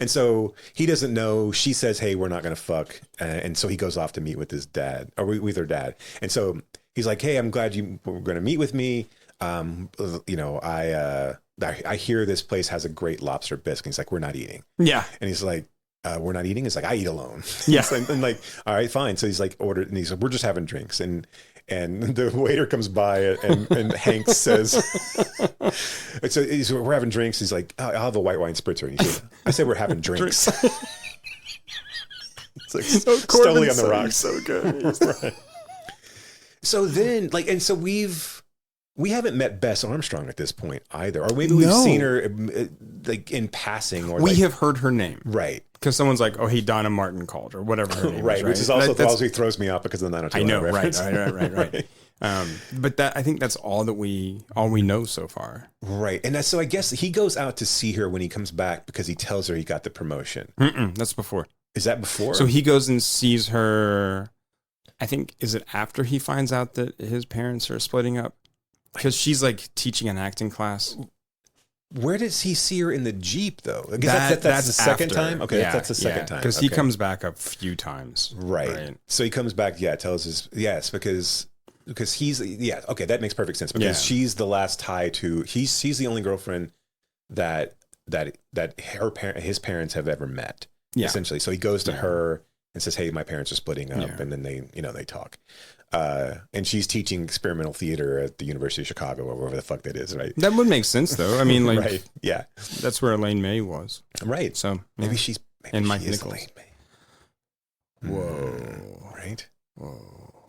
And so he doesn't know. She says, "Hey, we're not gonna fuck," and so he goes off to meet with his dad, or with her dad. And so he's like, "Hey, I'm glad you were gonna meet with me. I hear this place has a great lobster bisque." And he's like, "We're not eating." Yeah. And he's like, "We're not eating." It's like, "I eat alone." Yeah. And like, all right, fine. So he's like, ordered, and he's like, "We're just having drinks." And the waiter comes by, and Hank says, "So we're having drinks." He's like, "I'll have a white wine spritzer." And he says, "I said we're having drinks." It's like Stoli on the rocks. So good. Right. So then, like, and so we haven't met Bess Armstrong at this point either, or maybe we've seen her like in passing, or we have heard her name, right? Because someone's like, "Oh, he Donna Martin called," or whatever her name right, is, which is also throws me off because of the 90210. I know, reference. right. But I think that's all we know so far, right? And so I guess he goes out to see her when he comes back because he tells her he got the promotion. That's before. Is that before? So he goes and sees her. I think, is it after he finds out that his parents are splitting up? Because she's like teaching an acting class. Where does he see her in the Jeep, though? That's the second time? Okay, that's the second time. Because he comes back a few times. Right. So he comes back, tells his, because he's, okay, that makes perfect sense. Because she's the last tie to, she's the only girlfriend that his parents have ever met, essentially. So he goes to her and says, "Hey, my parents are splitting up," and then they talk. And she's teaching experimental theater at the University of Chicago, or wherever the fuck that is, right? That would make sense, though. I mean, like, right. Yeah, that's where Elaine May was, right? So maybe she's and Mike she is Nichols. Elaine May. Whoa, right? Whoa.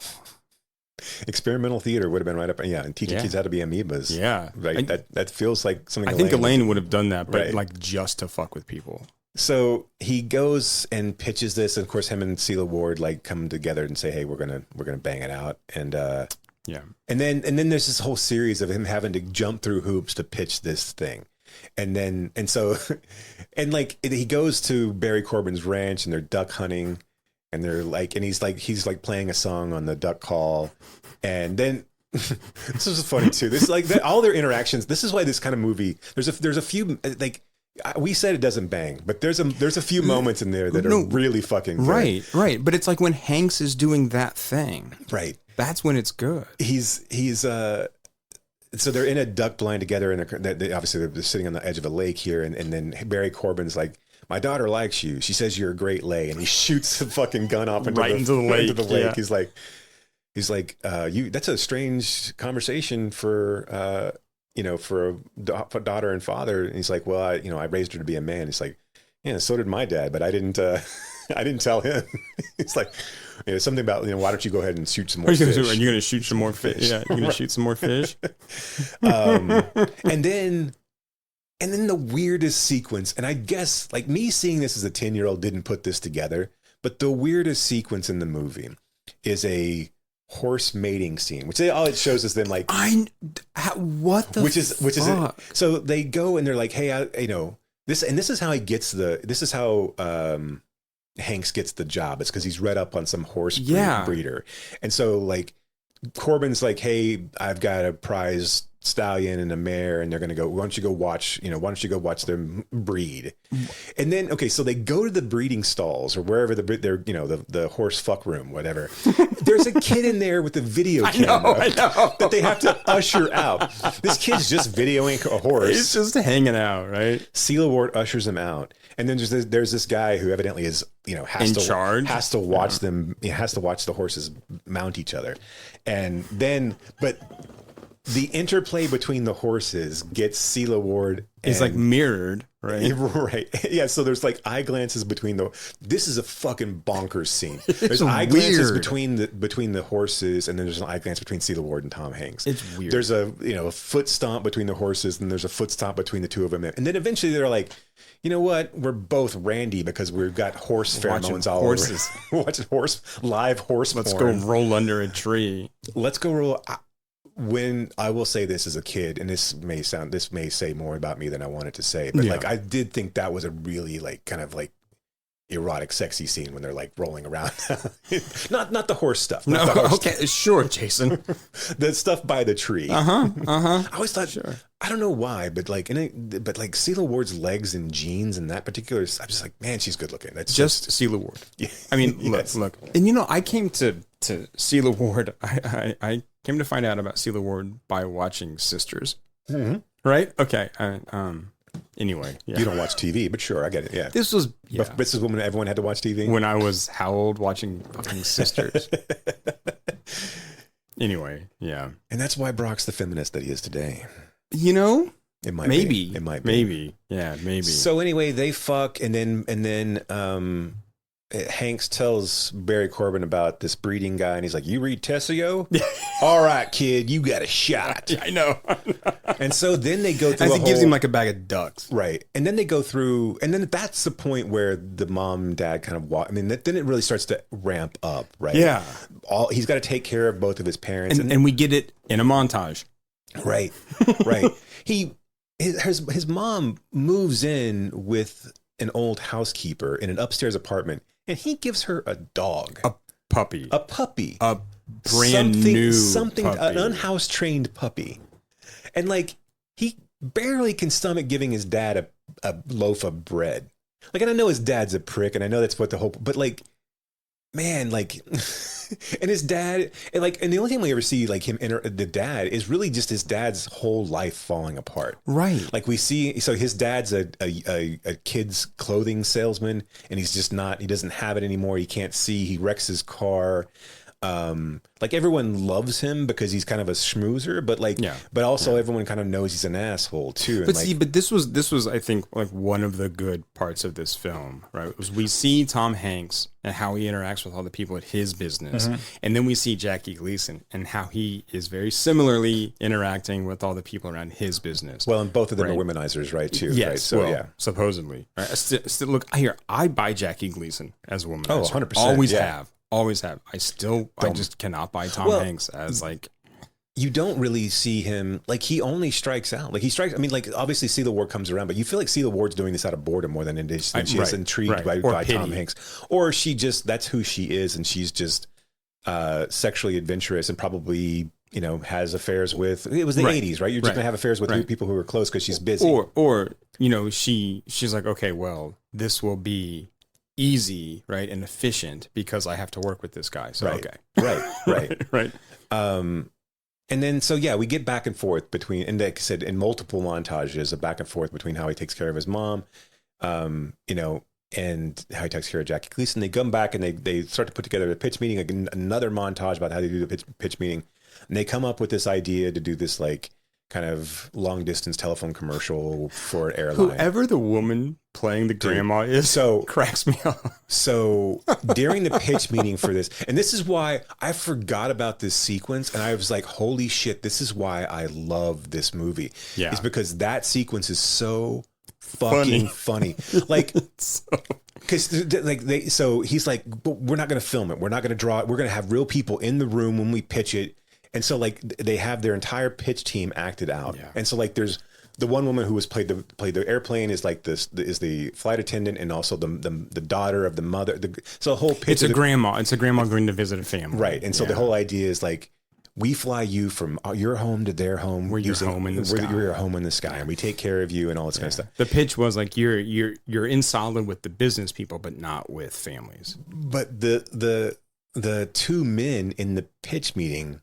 Experimental theater would have been right up, and teaching kids how to be amoebas. Yeah, right. That feels like something. I think Elaine would have done that, but like just to fuck with people. So he goes and pitches this, and of course, him and Celia Ward like come together and say, "Hey, we're gonna bang it out." And and then there's this whole series of him having to jump through hoops to pitch this thing, and so he goes to Barry Corbin's ranch, and they're duck hunting, and they're like, and he's playing a song on the duck call, and then. This is funny too. This all their interactions. This is why this kind of movie. There's a few like. We said it doesn't bang, but there's a few moments in there that are really fucking good. Right. But it's like when Hanks is doing that thing. Right. That's when it's good. He's so they're in a duck blind together, and they obviously they're sitting on the edge of a lake here, and then Barry Corbin's like, "My daughter likes you. She says you're a great lay," and he shoots a fucking gun off into the lake. Yeah. He's like, that's a strange conversation for. For a daughter and father. And he's like, "Well, I raised her to be a man." He's like, "Yeah, so did my dad, but I didn't tell him." It's like, something about, why don't you go ahead and shoot some more fish? Are you going to shoot some more fish? Yeah, you're going to shoot some more fish. And then the weirdest sequence, and I guess like me seeing this as a 10-year-old didn't put this together, but the weirdest sequence in the movie is a horse mating scene, which all it shows is them like which is so they go and they're like, "Hey, this is how he gets this is how Hanks gets the job. It's because he's read up on some horse breeder, and so like Corbin's like, "Hey, I've got a prize stallion and a mare, and they're going to go, why don't you go watch them breed?" And then, okay, so they go to the breeding stalls or wherever the horse fuck room, whatever. There's a kid in there with a video camera that they have to usher out. This kid's just videoing a horse. He's just hanging out, right? Celia Ward ushers him out. And then there's this guy who evidently is, has to watch them. He has to watch the horses mount each other. And then, but the interplay between the horses gets Celia Ward is like mirrored, right? Right. Yeah. So there's like eye glances between this is a fucking bonkers scene. There's eye weird. glances between the horses, and then there's an eye glance between Cela Ward and Tom Hanks. It's weird. There's a foot stomp between the horses, and there's a foot stomp between the two of them. And then eventually they're like, you know what? We're both randy because we've got horse pheromones all horses. over. Watching live horse Let's porn. go roll under a tree. Let's go roll. When I will say this as a kid, and this may say more about me than I wanted to say, but like I did think that was a really like kind of like erotic, sexy scene when they're like rolling around. not the horse stuff. No, okay, sure, Jason. The stuff by the tree. I always thought, I don't know why, but like, Cela Ward's legs and jeans and that particular, I'm just like, man, she's good looking. That's just Cela Ward. Yeah. I mean, Yes. look, and I came to Cela Ward. I came to find out about Cela Ward by watching Sisters. Mm-hmm. Right? Okay. Anyway, yeah. You don't watch TV, but sure, I get it. Yeah. This was This is when everyone had to watch TV. when I was how old watching fucking Sisters. Anyway, yeah. And that's why Brock's the feminist that he is today. It might maybe be. It might be. Maybe. Yeah, maybe. So anyway, they fuck, and then Hanks tells Barry Corbin about this breeding guy, and he's like, "You read Tessio? All right, kid, you got a shot." I know. And so then they go through. As he gives him like a bag of ducks, right? And then they go through, and then that's the point where the mom and dad kind of walk. I mean, then it really starts to ramp up, right? Yeah. He's got to take care of both of his parents, and we get it in a montage. Right, right. His mom moves in with an old housekeeper in an upstairs apartment, and he gives her a dog, a puppy, a brand new puppy. An unhouse trained puppy, and like he barely can stomach giving his dad a loaf of bread. Like, and I know his dad's a prick, and I know that's what the whole, but like, man, like. And his dad, and the only thing we ever see like him the dad is really just his dad's whole life falling apart. Right. Like we see, so his dad's a kid's clothing salesman, and he's just not, he doesn't have it anymore. He can't see. He wrecks his car. Like everyone loves him because he's kind of a schmoozer, but but also everyone kind of knows he's an asshole too. But but this was I think like one of the good parts of this film, right? Was we see Tom Hanks and how he interacts with all the people at his business, and then we see Jackie Gleason and how he is very similarly interacting with all the people around his business. Well, and both of them are womenizers, right? Too. Yes. Right? So well, supposedly. Right? Still, look here. I buy Jackie Gleason as a womanizer. Oh, 100%. Always have. Always have. I just cannot buy Tom Hanks as like. You don't really see him, like he only strikes out. Like he strikes, I mean, like obviously Cela Ward comes around, but you feel like Cela Ward's doing this out of boredom more than it is. She's intrigued by Tom Hanks. Or that's who she is, and she's just sexually adventurous and probably, has affairs with, it was the 80s, right? You're just going to have affairs with people who are close because she's busy. Or she's like, okay, well, this will be easy, right, and efficient because I have to work with this guy. So right. Right. And then we get back and forth between, and like I said, in multiple montages, a back and forth between how he takes care of his mom, and how he takes care of Jackie Gleason. They come back and they start to put together a pitch meeting, another montage about how they do the pitch meeting, and they come up with this idea to do this like kind of long distance telephone commercial for an airline. Whoever the woman playing the grandma is, so cracks me up. So during the pitch meeting for this, and this is why I forgot about this sequence, and I was like, holy shit, this is why I love this movie. Yeah. It's because that sequence is so fucking funny. Like, because so he's like, we're not going to film it. We're not going to draw it. We're going to have real people in the room when we pitch it. And so like they have their entire pitch team acted out. Yeah. And so like there's the one woman who was played the airplane is like this is the flight attendant and also the daughter of the mother. So the whole pitch. It's a grandma. It's a grandma going to visit a family. Right. And so the whole idea is like, we fly you from your home to their home. We're your home in the sky. We're your home in the sky, and we take care of you and all this kind of stuff. The pitch was like you're in solid with the business people, but not with families. But the two men in the pitch meeting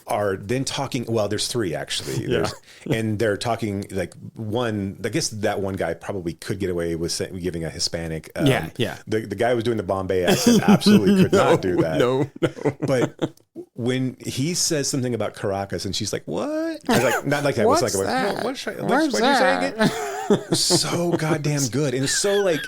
are then talking. Well, there's three actually, and they're talking like one. I guess that one guy probably could get away with giving a Hispanic. The guy who was doing the Bombay accent absolutely could not do that. No. But when he says something about Caracas, and she's like, "What?" I was like, not like that. What's that? What did you say again? so goddamn good. And it's so like,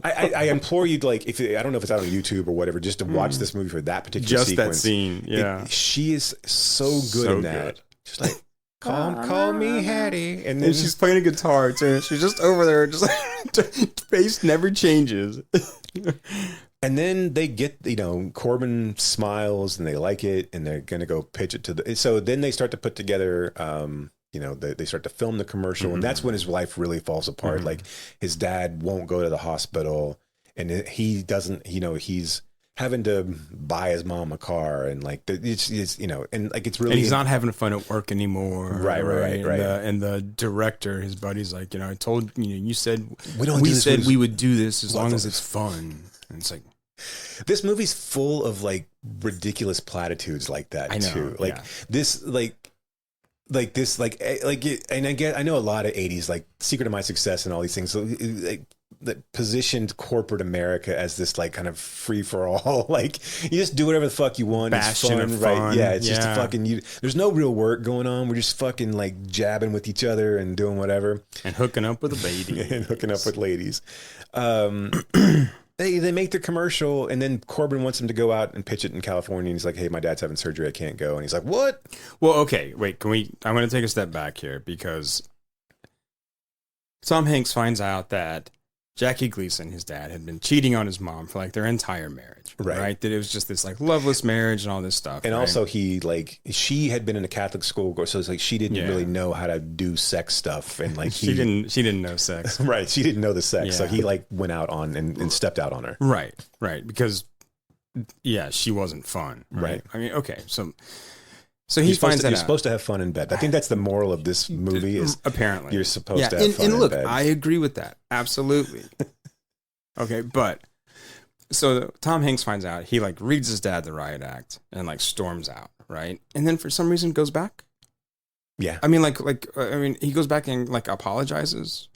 I implore you to like, if I don't know if it's out on YouTube or whatever, just to watch this movie for that particular sequence. That scene. Yeah. She is so good in that. Good. Just like, call me Hattie. And then she's playing a guitar too. She's just over there, just like, face never changes. And then they get, Corbin smiles and they like it and they're going to go pitch it to so then they start to put together, they start to film the commercial and that's when his life really falls apart. Like his dad won't go to the hospital and he doesn't, he's having to buy his mom a car and like, it's and like, it's really. And he's not having fun at work anymore. Right. And the director, his buddy's like, I told you said, we said we would do this as long as it's fun. And it's like, this movie's full of like ridiculous platitudes like that too. Like this, and I know a lot of 80s, like Secret of My Success and all these things. So, like, that positioned corporate America as this like kind of free for all. Like you just do whatever the fuck you want. Bastion it's fun, of right? fun. Yeah, it's just a fucking. There's no real work going on. We're just fucking like jabbing with each other and doing whatever and hooking up with a lady and hooking up with ladies. They make their commercial, and then Corbin wants him to go out and pitch it in California. And he's like, "Hey, my dad's having surgery. I can't go." And he's like, "What?" Well, okay, wait. I'm going to take a step back here because Tom Hanks finds out that Jackie Gleason, his dad, had been cheating on his mom for like their entire marriage, right? That it was just this like loveless marriage and all this stuff. And also, she had been in a Catholic school, so it's like she didn't really know how to do sex stuff, and like she didn't know sex, right? She didn't know the sex, so he like went out on and stepped out on her, right? Because she wasn't fun, right? I mean, okay, so he finds that you're supposed to have fun in bed. I think that's the moral of this movie. Is apparently you're supposed to have fun and look, in bed. I agree with that absolutely. Okay, but so Tom Hanks finds out, he like reads his dad the riot act and like storms out, right? And then for some reason goes back. Yeah, I mean, he goes back and like apologizes.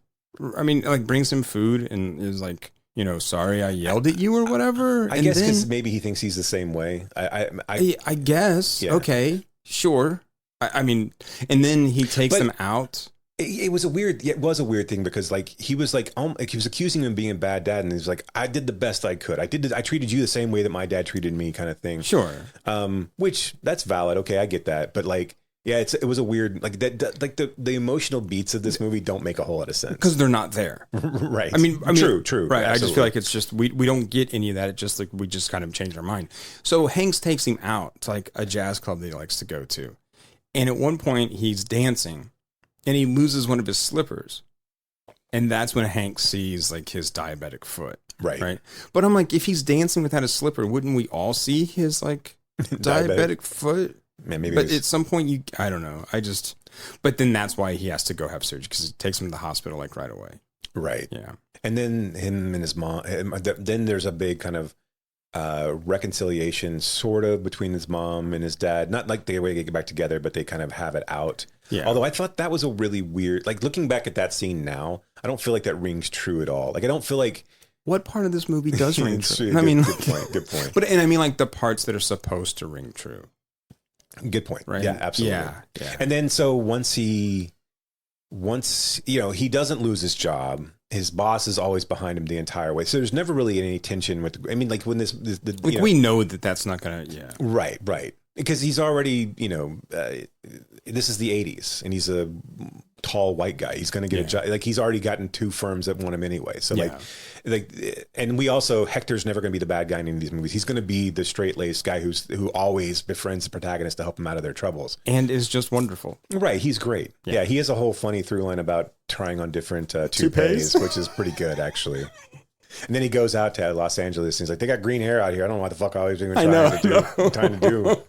I mean, like brings him food and is like, sorry I yelled at you or whatever. I guess because maybe he thinks he's the same way. I guess. Yeah. Okay. Sure. I mean, and then he takes them out. It was a weird thing because like he was like, he was accusing him of being a bad dad, and he was like, I did the best I could. I treated you the same way that my dad treated me, kind of thing. Sure. Which that's valid. Okay, I get that. But like, yeah, it was a weird like that. Like the emotional beats of this movie don't make a whole lot of sense because they're not there. Right. I mean, true. Right. Absolutely. I just feel like it's just we don't get any of that. It's just like we just kind of change our mind. So Hanks takes him out to like a jazz club that he likes to go to. And at one point, he's dancing, and he loses one of his slippers. And that's when Hank sees, like, his diabetic foot. Right? But I'm like, if he's dancing without a slipper, wouldn't we all see his, like, diabetic foot? Man, maybe but at some point, I don't know. But then that's why he has to go have surgery, because it takes him to the hospital, like, right away. Right. Yeah. And then him and his mom, then there's a big kind of reconciliation sort of between his mom and his dad. Not like they get back together, but they kind of have it out. Yeah. Although I thought that was a really weird, like looking back at that scene now, I don't feel like that rings true at all. Like I don't feel like what part of this movie does ring true. Good point. But I mean like the parts that are supposed to ring true. Good point. Right? Yeah, absolutely. Yeah. And then so once he doesn't lose his job, his boss is always behind him the entire way. So there's never really any tension with, I mean, like when we know that that's not going to, Right. Because he's already, this is the 80s and he's a tall white guy. He's going to get a job. Like he's already gotten 2 firms that want him anyway. So and we also, Hector's never going to be the bad guy in any of these movies. He's going to be the straight-laced guy who always befriends the protagonist to help him out of their troubles. And is just wonderful. Right. He's great. Yeah. He has a whole funny through line about trying on different toupees, which is pretty good actually. And then he goes out to Los Angeles and he's like, they got green hair out here. I don't know what the fuck I was even trying to do.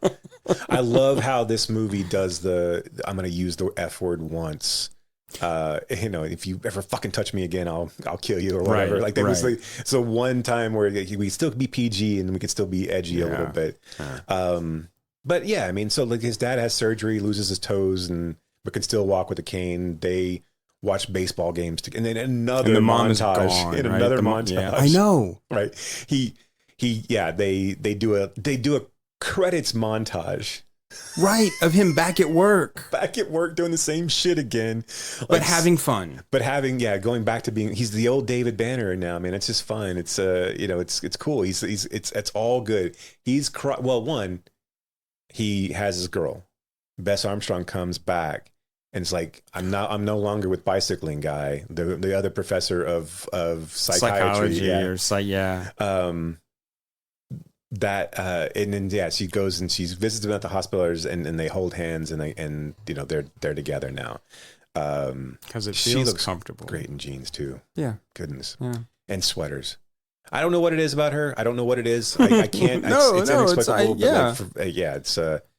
I love how this movie does I'm going to use the F word once. If you ever fucking touch me again, I'll kill you or whatever. Right, like there was like, so one time where we still be PG and we could still be edgy a little bit. But yeah, I mean, so like his dad has surgery, loses his toes but can still walk with a cane. They watch baseball games and then another montage montage. Yeah, I know. Right. They do a credits montage Right, of him back at work. Back at work doing the same shit again. But having fun. But going back to being, he's the old David Banner now, man. It's just fun. It's it's cool. It's all good. He has his girl. Bess Armstrong comes back and it's like, I'm no longer with bicycling guy, the other professor of psychiatry. She goes and she visits him at the hospitals and they hold hands and they're together now. Because she looks comfortable. Great in jeans too. Yeah. Goodness. Yeah. And sweaters. I don't know what it is about her. I don't know what it is. I can't. It's inexplicable.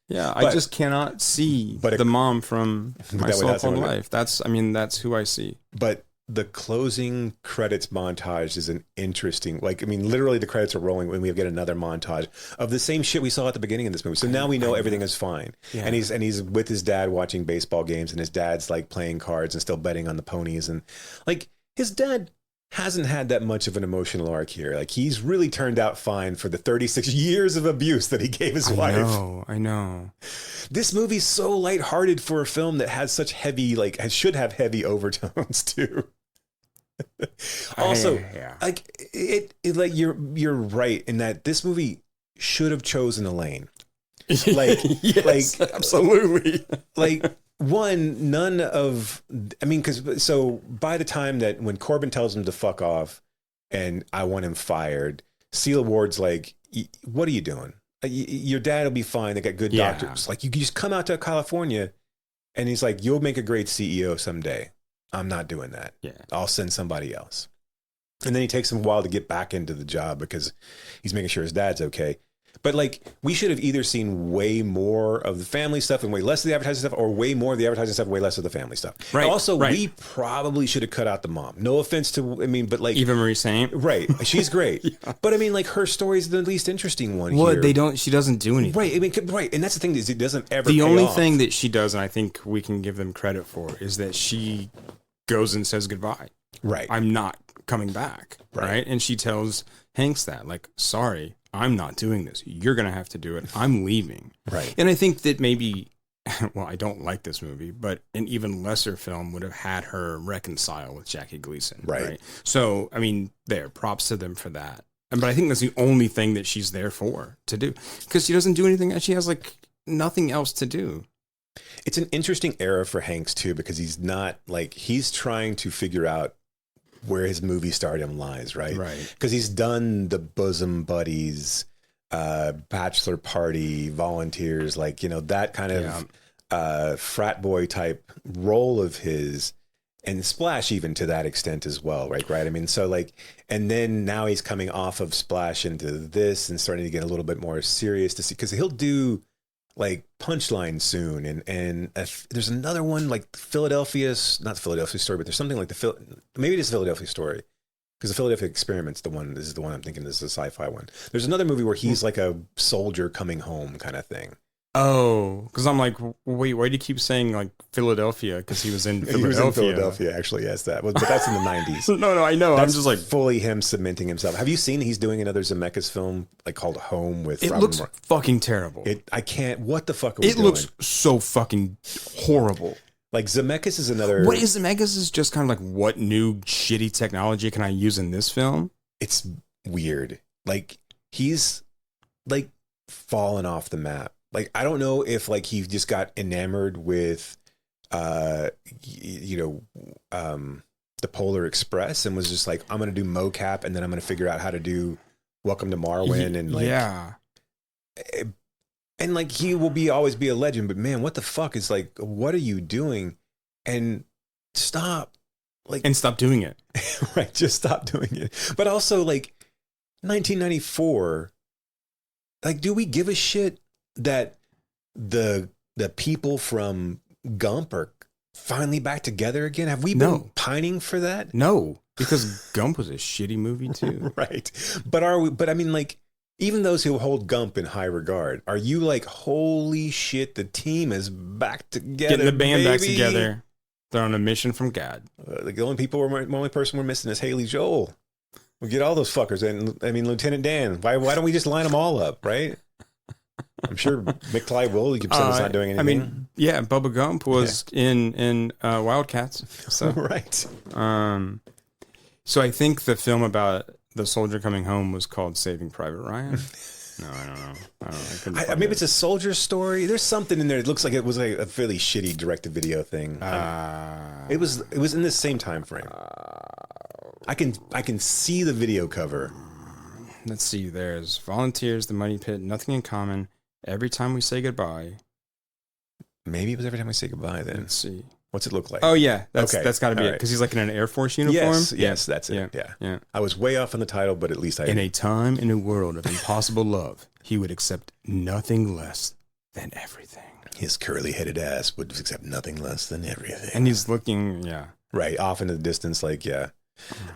I just cannot see the mom from Myself on Life. That's who I see. But the closing credits montage is an interesting, literally the credits are rolling when we get another montage of the same shit we saw at the beginning of this movie. So now we know everything is fine. Yeah. And he's with his dad watching baseball games and his dad's like playing cards and still betting on the ponies. And like his dad hasn't had that much of an emotional arc here. Like he's really turned out fine for the 36 years of abuse that he gave his wife. I know. This movie's so lighthearted for a film that has such heavy, should have heavy overtones too. Also, you're right in that this movie should have chosen a lane. Yes, absolutely. So by the time that when Corbin tells him to fuck off and I want him fired, Celia Ward's like, what are you doing? Your dad will be fine. They got good doctors. Like you just come out to California, and he's like, you'll make a great CEO someday. I'm not doing that. Yeah. I'll send somebody else. And then he takes him a while to get back into the job because he's making sure his dad's okay. But we should have either seen way more of the family stuff and way less of the advertising stuff, or way more of the advertising stuff and way less of the family stuff. Right. We probably should have cut out the mom. No offense to, Eva Marie Saint. Right. She's great. Yeah. But her story is the least interesting one here. Well, she doesn't do anything. Right. Right. And that's the thing is it doesn't ever The only thing that she does, and I think we can give them credit for, is that she goes and says goodbye. Right. I'm not coming back. Right. And she tells Hanks that, sorry, I'm not doing this. You're going to have to do it. I'm leaving. Right. And I think that maybe, I don't like this movie, but an even lesser film would have had her reconcile with Jackie Gleason. Right. So, props to them for that. But I think that's the only thing that she's there to do. Because she doesn't do anything. She has nothing else to do. It's an interesting era for Hanks too, because he's not he's trying to figure out where his movie stardom lies, right? Right. Because he's done the Bosom Buddies, Bachelor Party, Volunteers, that kind of frat boy type role of his, and Splash even to that extent as well, right? And then now he's coming off of Splash into this and starting to get a little bit more serious to see, because he'll do Punchline soon, and there's another one not the Philadelphia Story, but there's something maybe it is Philadelphia Story, because the Philadelphia Experiment's the one. This is the one I'm thinking. This is a sci-fi one. There's another movie where he's like a soldier coming home kind of thing. Oh, because I'm wait, why do you keep saying Philadelphia? Because he was in Philadelphia. He was in Philadelphia, actually. Yes, but that's in the 90s. No, I know. That's I'm just fully him cementing himself. Have you seen he's doing another Zemeckis film called Home with? It looks fucking terrible. I can't. What the fuck are we doing? It looks so fucking horrible. Zemeckis is another. What is Zemeckis? Is just kind of what new shitty technology can I use in this film? It's weird. He's fallen off the map. I don't know if he just got enamored with, the Polar Express and was just I'm going to do mocap and then I'm going to figure out how to do Welcome to Marwin and he will always be a legend. But man, what the fuck is what are you doing? And stop, and stop doing it. Right, just stop doing it. But also 1994. Do we give a shit that the people from Gump are finally back together again? Have we been pining for that? No, because Gump was a shitty movie too. Right. But even those who hold Gump in high regard, are you holy shit, the team is back together, getting the band back together. They're on a mission from God. The only person we're missing is Haley Joel. We'll get all those fuckers. And Lieutenant Dan. Why don't we just line them all up, right? I'm sure McFly will. Gibson's not doing anything. I mean, yeah, Bubba Gump was in Wildcats. So. Right. So I think the film about the soldier coming home was called Saving Private Ryan. No, I don't know. Maybe it's a soldier story. There's something in there. It looks like it was a fairly shitty direct-to-video thing. It was in the same time frame. I can see the video cover. Let's see. There's Volunteers, The Money Pit, Nothing in Common, Every Time We Say Goodbye. Maybe it was Every Time We Say Goodbye. Then let's see. What's it look like? Oh yeah, that's got to be all it because he's like in an Air Force uniform. Yes, that's it. Yeah. I was way off on the title, but at least In a time in a world of impossible love, he would accept nothing less than everything. His curly-headed ass would accept nothing less than everything. And he's looking, right off into the distance, like it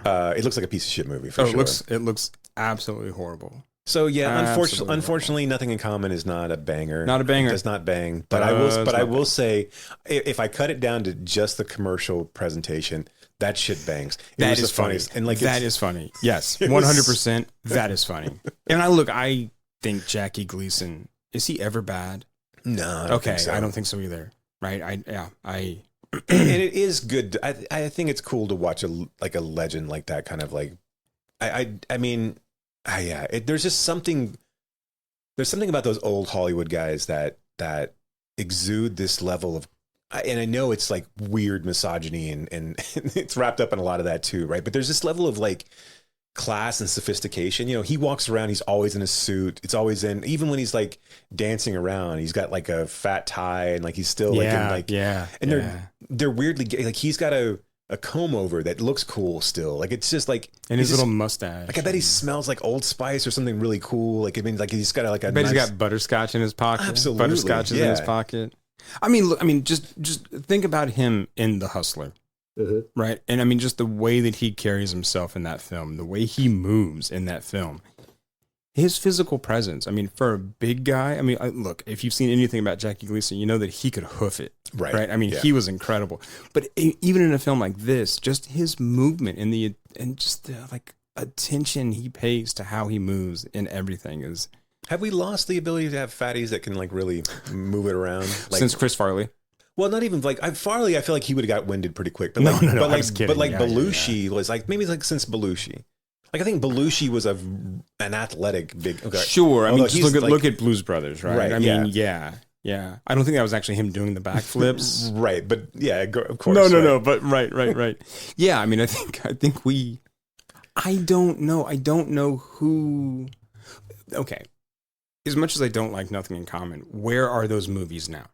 looks like a piece of shit movie for sure. It looks absolutely horrible. So unfortunately, Nothing in Common is not a banger. Not a banger. It does not bang. But I will say, if I cut it down to just the commercial presentation, that shit bangs. That is funny. And that is funny. Yes, 100%. That is funny. And I think Jackie Gleason, is he ever bad? No. I don't think so. I don't think so either. Right? And it is good. I think it's cool to watch a legend like that kind of like. There's just something. There's something about those old Hollywood guys that exude this level of, and I know it's like weird misogyny and it's wrapped up in a lot of that too, right? But there's this level of like class and sophistication. You know, he walks around, he's always in a suit. It's always even when he's like dancing around, he's got like a fat tie and like he's still they're weirdly like he's got a comb over that looks cool still. Like it's just like and his little mustache. Like I bet he smells like Old Spice or something really cool. Like I mean, like he's got like I bet he's got butterscotch in his pocket. Absolutely, butterscotch is in his pocket. I mean, look. I mean, just think about him in The Hustler, right? And I mean, just the way that he carries himself in that film, the way he moves in that film. His physical presence, I mean, for a big guy, I mean, look, if you've seen anything about Jackie Gleason, you know that he could hoof it, right? I mean, he was incredible. But even in a film like this, just his movement and just the like attention he pays to how he moves in everything is. Have we lost the ability to have fatties that can like really move it around? Like, since Chris Farley? Well, not even like Farley. I feel like he would have got winded pretty quick. But no, but like Belushi was like maybe like since Belushi. Like I think Belushi was an athletic big. Okay. Sure, I mean, just look at Blues Brothers, right? I mean, yeah. I don't think that was actually him doing the backflips, right? But yeah, of course. No, but right. Yeah, I mean, I think we. I don't know who. Okay, as much as I don't like Nothing in Common, where are those movies now?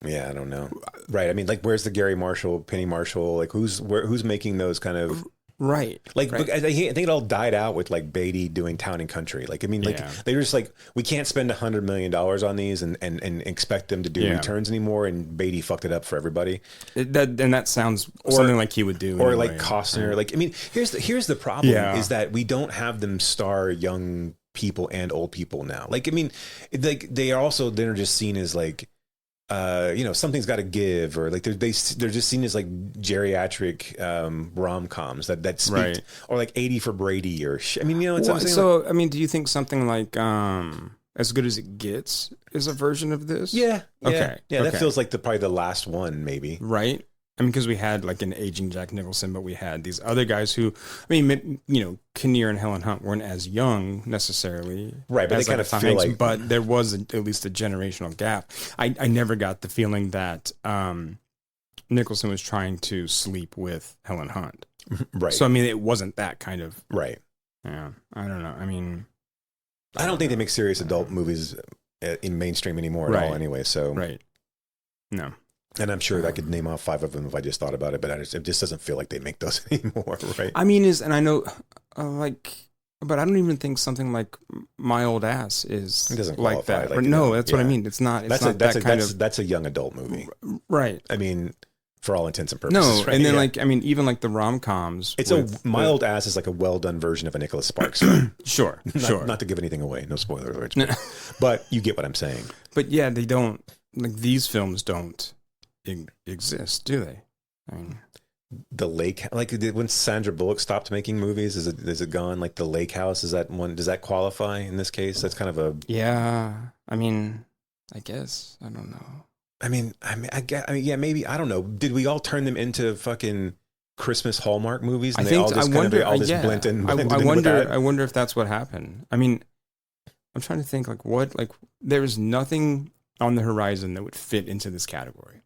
Yeah, I don't know. Right, I mean, like, where's the Gary Marshall, Penny Marshall? Like, who's making those kind of. Right. Like, right. I think it all died out with like Beatty doing Town and Country. Like, I mean, like they were just like, we can't spend $100 million on these and expect them to do returns anymore. And Beatty fucked it up for everybody. That sounds something like he would do. Or like Costner. Like, I mean, here's the problem is that we don't have them star young people and old people now. Like, I mean, like they're just seen as like, something's got to give, or like they're just seen as like geriatric rom-coms that speak, right. Or like 80 for Brady or I mean, it's what I'm saying. So I mean, do you think something like As Good as It Gets is a version of this? Yeah. Okay. Yeah, that feels like probably the last one, maybe. Right. I mean, because we had like an aging Jack Nicholson, but we had these other guys who, I mean, Kinnear and Helen Hunt weren't as young necessarily, right? But they kind of feel Hanks, like, but there was at least a generational gap. I never got the feeling that Nicholson was trying to sleep with Helen Hunt, right? So I mean, it wasn't that kind of right. Yeah, I don't know. I mean, I don't think they make serious adult movies in mainstream anymore at all, anyway. So right, no. And I'm sure I could name off 5 of them if I just thought about it, but it just doesn't feel like they make those anymore, right? I mean, I know, but I don't even think something like My Old Ass is like that. That's what I mean. It's not. That's a young adult movie, right? I mean, for all intents and purposes. No, right? And then even like the rom-coms. My Old Ass is like a well-done version of a Nicholas Sparks. Sure. Not to give anything away. No spoiler alerts. But you get what I'm saying. But yeah, they don't. Like these films don't exist, do they? I mean, the lake, like when Sandra Bullock stopped making movies, is it gone? Like the Lake House, is that one? Does that qualify in this case? That's kind of a I mean, I guess I don't know. I mean, yeah, maybe I don't know. Did we all turn them into fucking Christmas Hallmark movies? And I wonder. I wonder if that's what happened. I mean, I'm trying to think there's nothing on the horizon that would fit into this category.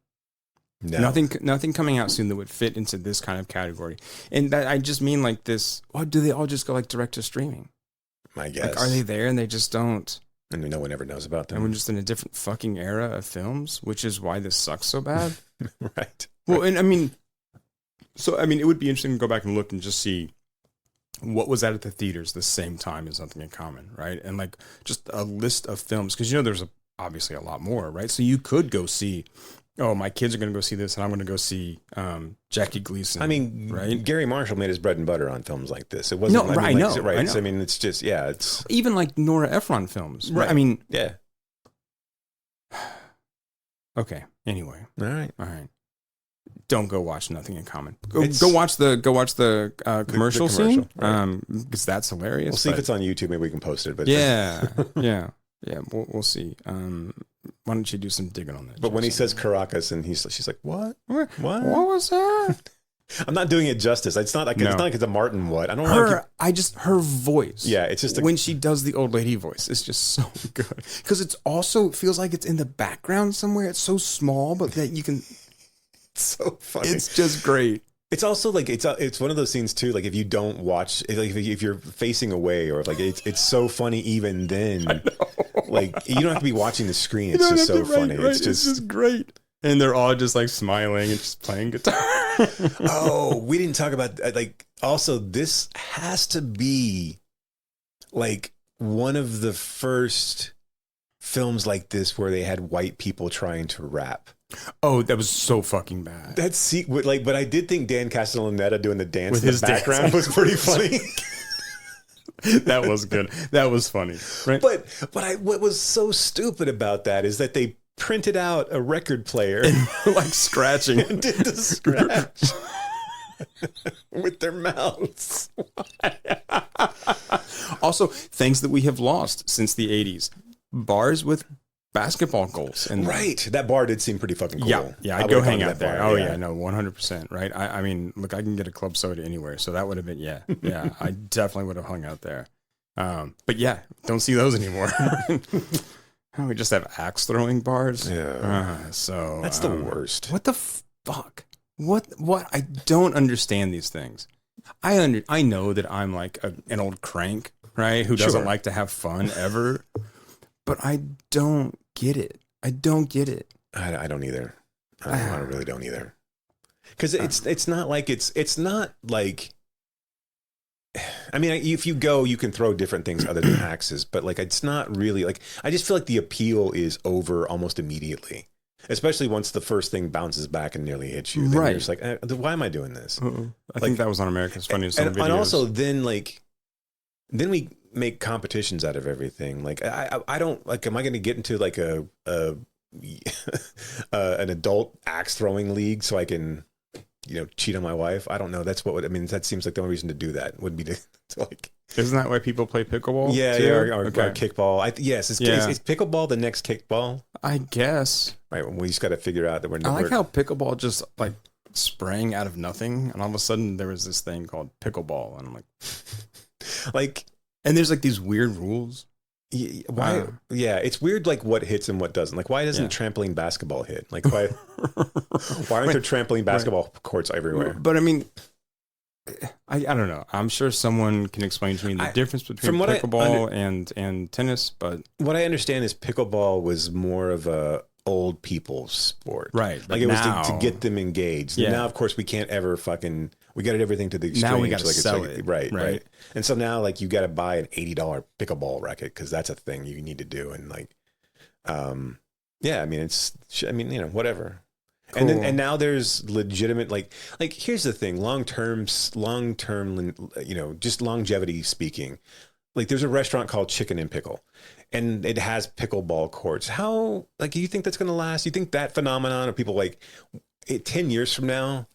No. Nothing coming out soon that would fit into this kind of category. And that I just mean like this. Or do they all just go like direct to streaming? I guess. Like, are they there and they just don't? And no one ever knows about them. And we're just in a different fucking era of films, which is why this sucks so bad. Right. Well, and I mean, it would be interesting to go back and look and just see what was at the theaters the same time as Nothing in Common, right? And like just a list of films, because there's obviously a lot more, right? So you could go see, oh, my kids are going to go see this, and I'm going to go see Jackie Gleason. I mean, right? Gary Marshall made his bread and butter on films like this. It wasn't. No, I know. I know. So, I mean, it's just it's even like Nora Ephron films, right? I mean, yeah. Okay. Anyway, all right. Don't go watch Nothing in Common. Go watch the commercial scene, because that's hilarious. We'll see if it's on YouTube. Maybe we can post it. But yeah. We'll see. Why don't you do some digging on that? But when he says Caracas, and she's like, "What? What was that?" I'm not doing it justice. It's not like it's a Martin. What? I don't know. Her voice. Yeah, it's just when she does the old lady voice, it's just so good because it's also feels like it's in the background somewhere. It's so small, but that you can. It's so funny. It's just great. It's also like it's one of those scenes too. Like if you don't watch, like if you're facing away, or like it's so funny even then. Like you don't have to be watching the screen. It's just so funny. Right. It's just great. And they're all just like smiling and just playing guitar. Oh, we didn't talk about like also this has to be like one of the first films like this where they had white people trying to rap. Oh, that was so fucking bad. But I did think Dan Castellaneta doing the dance with in the background was pretty funny. That was good. That was funny. Right? But what was so stupid about that is that they printed out a record player and like scratching and did the scratch with their mouths. Also, things that we have lost since the 80s. Bars with basketball goals. And right. That bar did seem pretty fucking cool. Yeah, I'd go hang out there. Bar, yeah, no, 100%. Right. I mean, look, I can get a club soda anywhere. So that would have been, yeah, I definitely would have hung out there. But yeah, don't see those anymore. We just have axe throwing bars. Yeah. So that's the worst. What the fuck? What? I don't understand these things. I know that I'm like an old crank, right? Who doesn't like to have fun ever. But I don't get it. I don't get it. I don't either. I really don't either. Because it's not like it's not like. I mean, if you go, you can throw different things other than axes, but like it's not really like. I just feel like the appeal is over almost immediately, especially once the first thing bounces back and nearly hits you. Then you're just like, why am I doing this? I think that was on America's Funniest Home Videos. And also, then we make competitions out of everything. Like I don't like. Am I going to get into like an adult axe throwing league so I can, cheat on my wife? I don't know. That's what I mean. That seems like the only reason to do that would be to like. Isn't that why people play pickleball? Yeah, or kickball. Yes, is pickleball the next kickball? I guess. Right. Well, we just got to figure out that we're. I like how pickleball just like sprang out of nothing, and all of a sudden there was this thing called pickleball, and I'm like. And there's like these weird rules. Why? Yeah, it's weird. Like what hits and what doesn't. Like why doesn't trampoline basketball hit? Like why? Why aren't there trampoline basketball courts everywhere? But I mean, I don't know. I'm sure someone can explain to me the difference between pickleball and tennis. But what I understand is pickleball was more of a old people's sport, right? Like it was to get them engaged. Yeah. Now, of course, we can't ever fucking. We got everything to the extreme. Now we got to sell it. Right. And so now, like, you got to buy an $80 pickleball racket because that's a thing you need to do. And like, I mean, whatever. Cool. And now there's legitimate, like here's the thing, long term, just longevity speaking, like there's a restaurant called Chicken and Pickle. And it has pickleball courts. How, like, do you think that's going to last? You think that phenomenon of people, like, 10 years from now,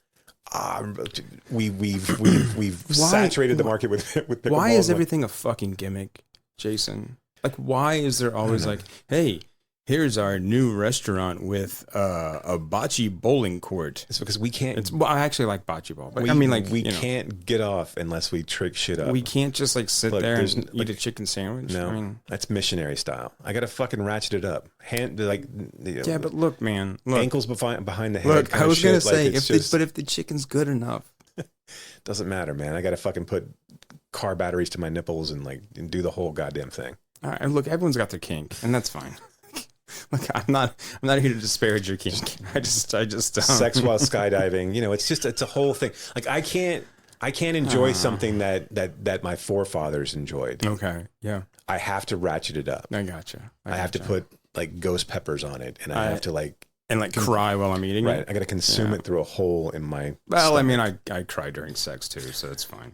We've saturated the market with pickleball. Why is everything a fucking gimmick, Jason? Like, why is there always like, hey, here's our new restaurant with a bocce bowling court? It's because we can't. Well, I actually like bocce ball, but I mean, like, we can't get off unless we trick shit up. We can't just like sit there and eat a chicken sandwich. No, I mean, that's missionary style. I gotta fucking ratchet it up. Yeah, but look, man, ankles behind the head. Look, I was gonna say, if the chicken's good enough, doesn't matter, man. I gotta fucking put car batteries to my nipples and do the whole goddamn thing. All right, look, everyone's got their kink, and that's fine. Look, I'm not here to disparage your kink. I just sex while skydiving. It's a whole thing. Like I can't enjoy something that my forefathers enjoyed. Okay, yeah. I have to ratchet it up. I gotcha. I have to put like ghost peppers on it, and I have to cry while I'm eating it. I got to consume it through a hole in my. Well, stomach. I mean, I cry during sex too, so it's fine.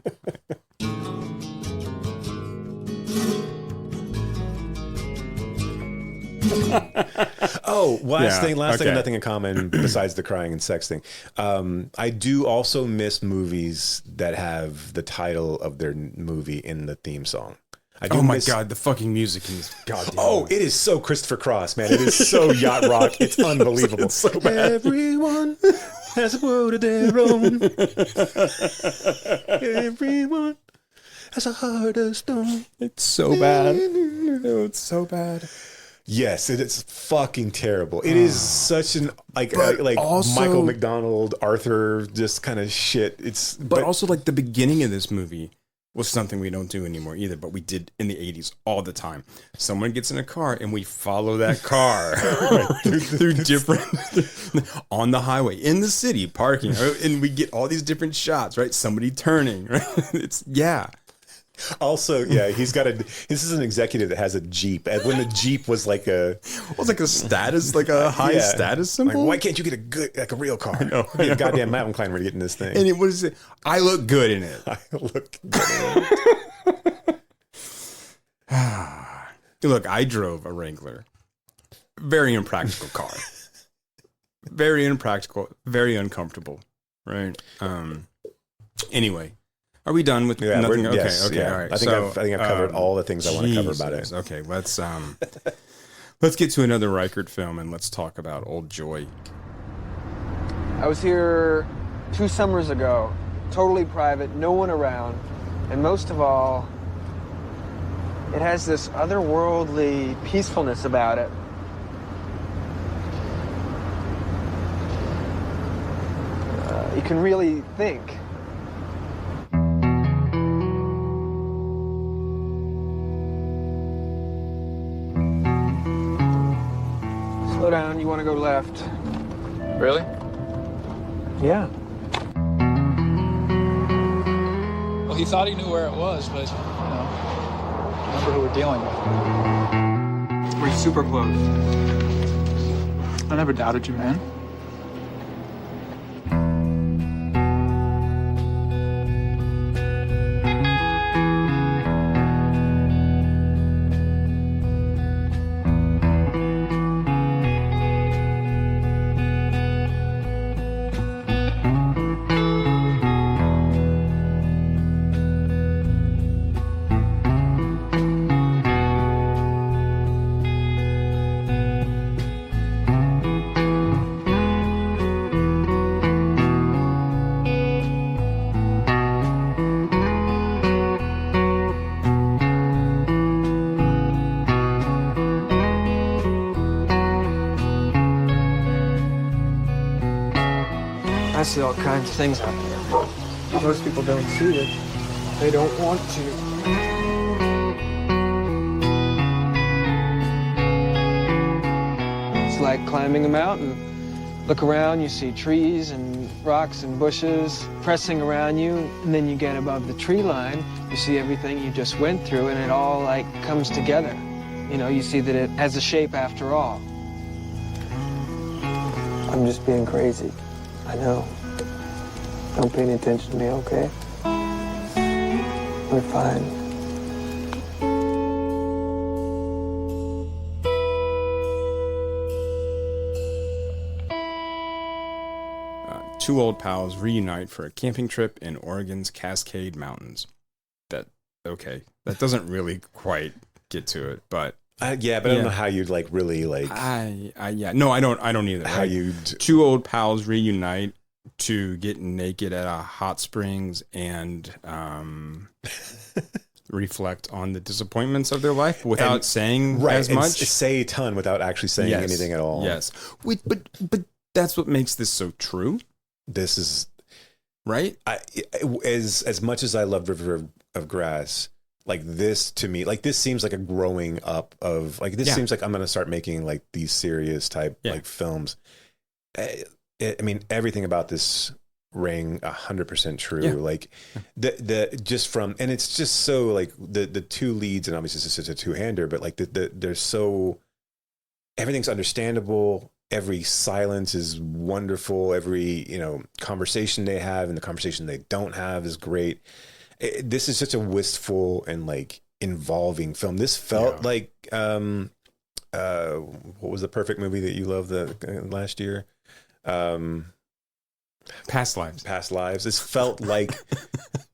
Last thing, nothing in common besides the crying and sex thing. I do also miss movies that have the title of their movie in the theme song. God, the fucking music in this goddamn movie. It is so Christopher Cross, man. It is so yacht rock. It's unbelievable. It's so bad. Everyone has a world of their own. Everyone has a heart of stone. It's so bad. Oh, it's so bad. Yes, it's fucking terrible. It is such an also, Michael McDonald, Arthur, just kind of shit. But also like the beginning of this movie was something we don't do anymore either, but we did in the 80s all the time. Someone gets in a car and we follow that car through different on the highway in the city parking, and we get all these different shots, right? Somebody turning, right? Also, this is an executive that has a Jeep. And when the Jeep was like a status, like a high status symbol. Like, why can't you get a real car? I know. A goddamn mountain climber to get in this thing. And what is it? I look good in it. I look good in it. Look, I drove a Wrangler. Very impractical car. Very impractical. Very uncomfortable. Right. Anyway. Are we done with nothing? Okay, yes, okay, all right. I think I've covered all the things I want to cover about it. Okay, let's get to another Reichardt film and let's talk about Old Joy. I was here 2 summers ago, totally private, no one around, and most of all, it has this otherworldly peacefulness about it. You can really think. Slow down, you want to go left. Really? Yeah. Well, he thought he knew where it was, but, remember who we're dealing with. We're super close. I never doubted you, man. I see all kinds of things out there. Most people don't see it. They don't want to. It's like climbing a mountain. Look around, you see trees and rocks and bushes pressing around you, and then you get above the tree line, you see everything you just went through, and it all comes together. You see that it has a shape after all. I'm just being crazy. I know. Don't pay any attention to me, okay? We're fine. two old pals reunite for a camping trip in Oregon's Cascade Mountains. That doesn't really quite get to it, but I don't know how you'd like really like. I don't either. How you two old pals reunite to get naked at a hot springs and reflect on the disappointments of their life without saying as much. Say a ton without actually saying anything at all. Yes, but that's what makes this so true. This is right. As much as I love River of Grass, like this to me, like this seems like a growing up of like this seems like I'm going to start making like these serious type like films. I mean, everything about this rang 100% true. Yeah. Like the just from, and it's just so like the two leads, and obviously it's just a two-hander, but like they're so, everything's understandable. Every silence is wonderful. Every, conversation they have and the conversation they don't have is great. This is such a wistful and like involving film. This felt like, what was the perfect movie that you loved last year? Past Lives. This felt like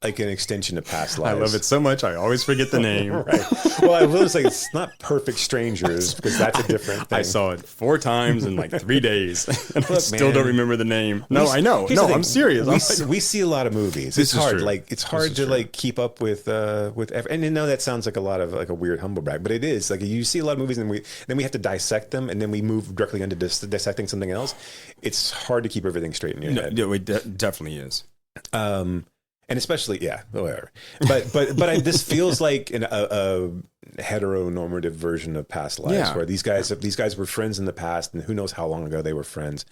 an extension of Past Lives. I love it so much. I always forget the name. Right. Well, I will say it's not Perfect Strangers because that's a different thing. I saw it 4 times in like 3 days, and I still don't remember the name. No, I know. No, I'm serious. We see a lot of movies. It's hard. Like it's hard to like keep up with and that sounds like a lot of like a weird humble brag, but it is like you see a lot of movies and then we have to dissect them and then we move directly into dissecting something else. It's hard to keep everything straight in your head. No, it definitely is. And especially, whatever. But this feels like a heteronormative version of Past Lives, where these guys were friends in the past, and who knows how long ago they were friends.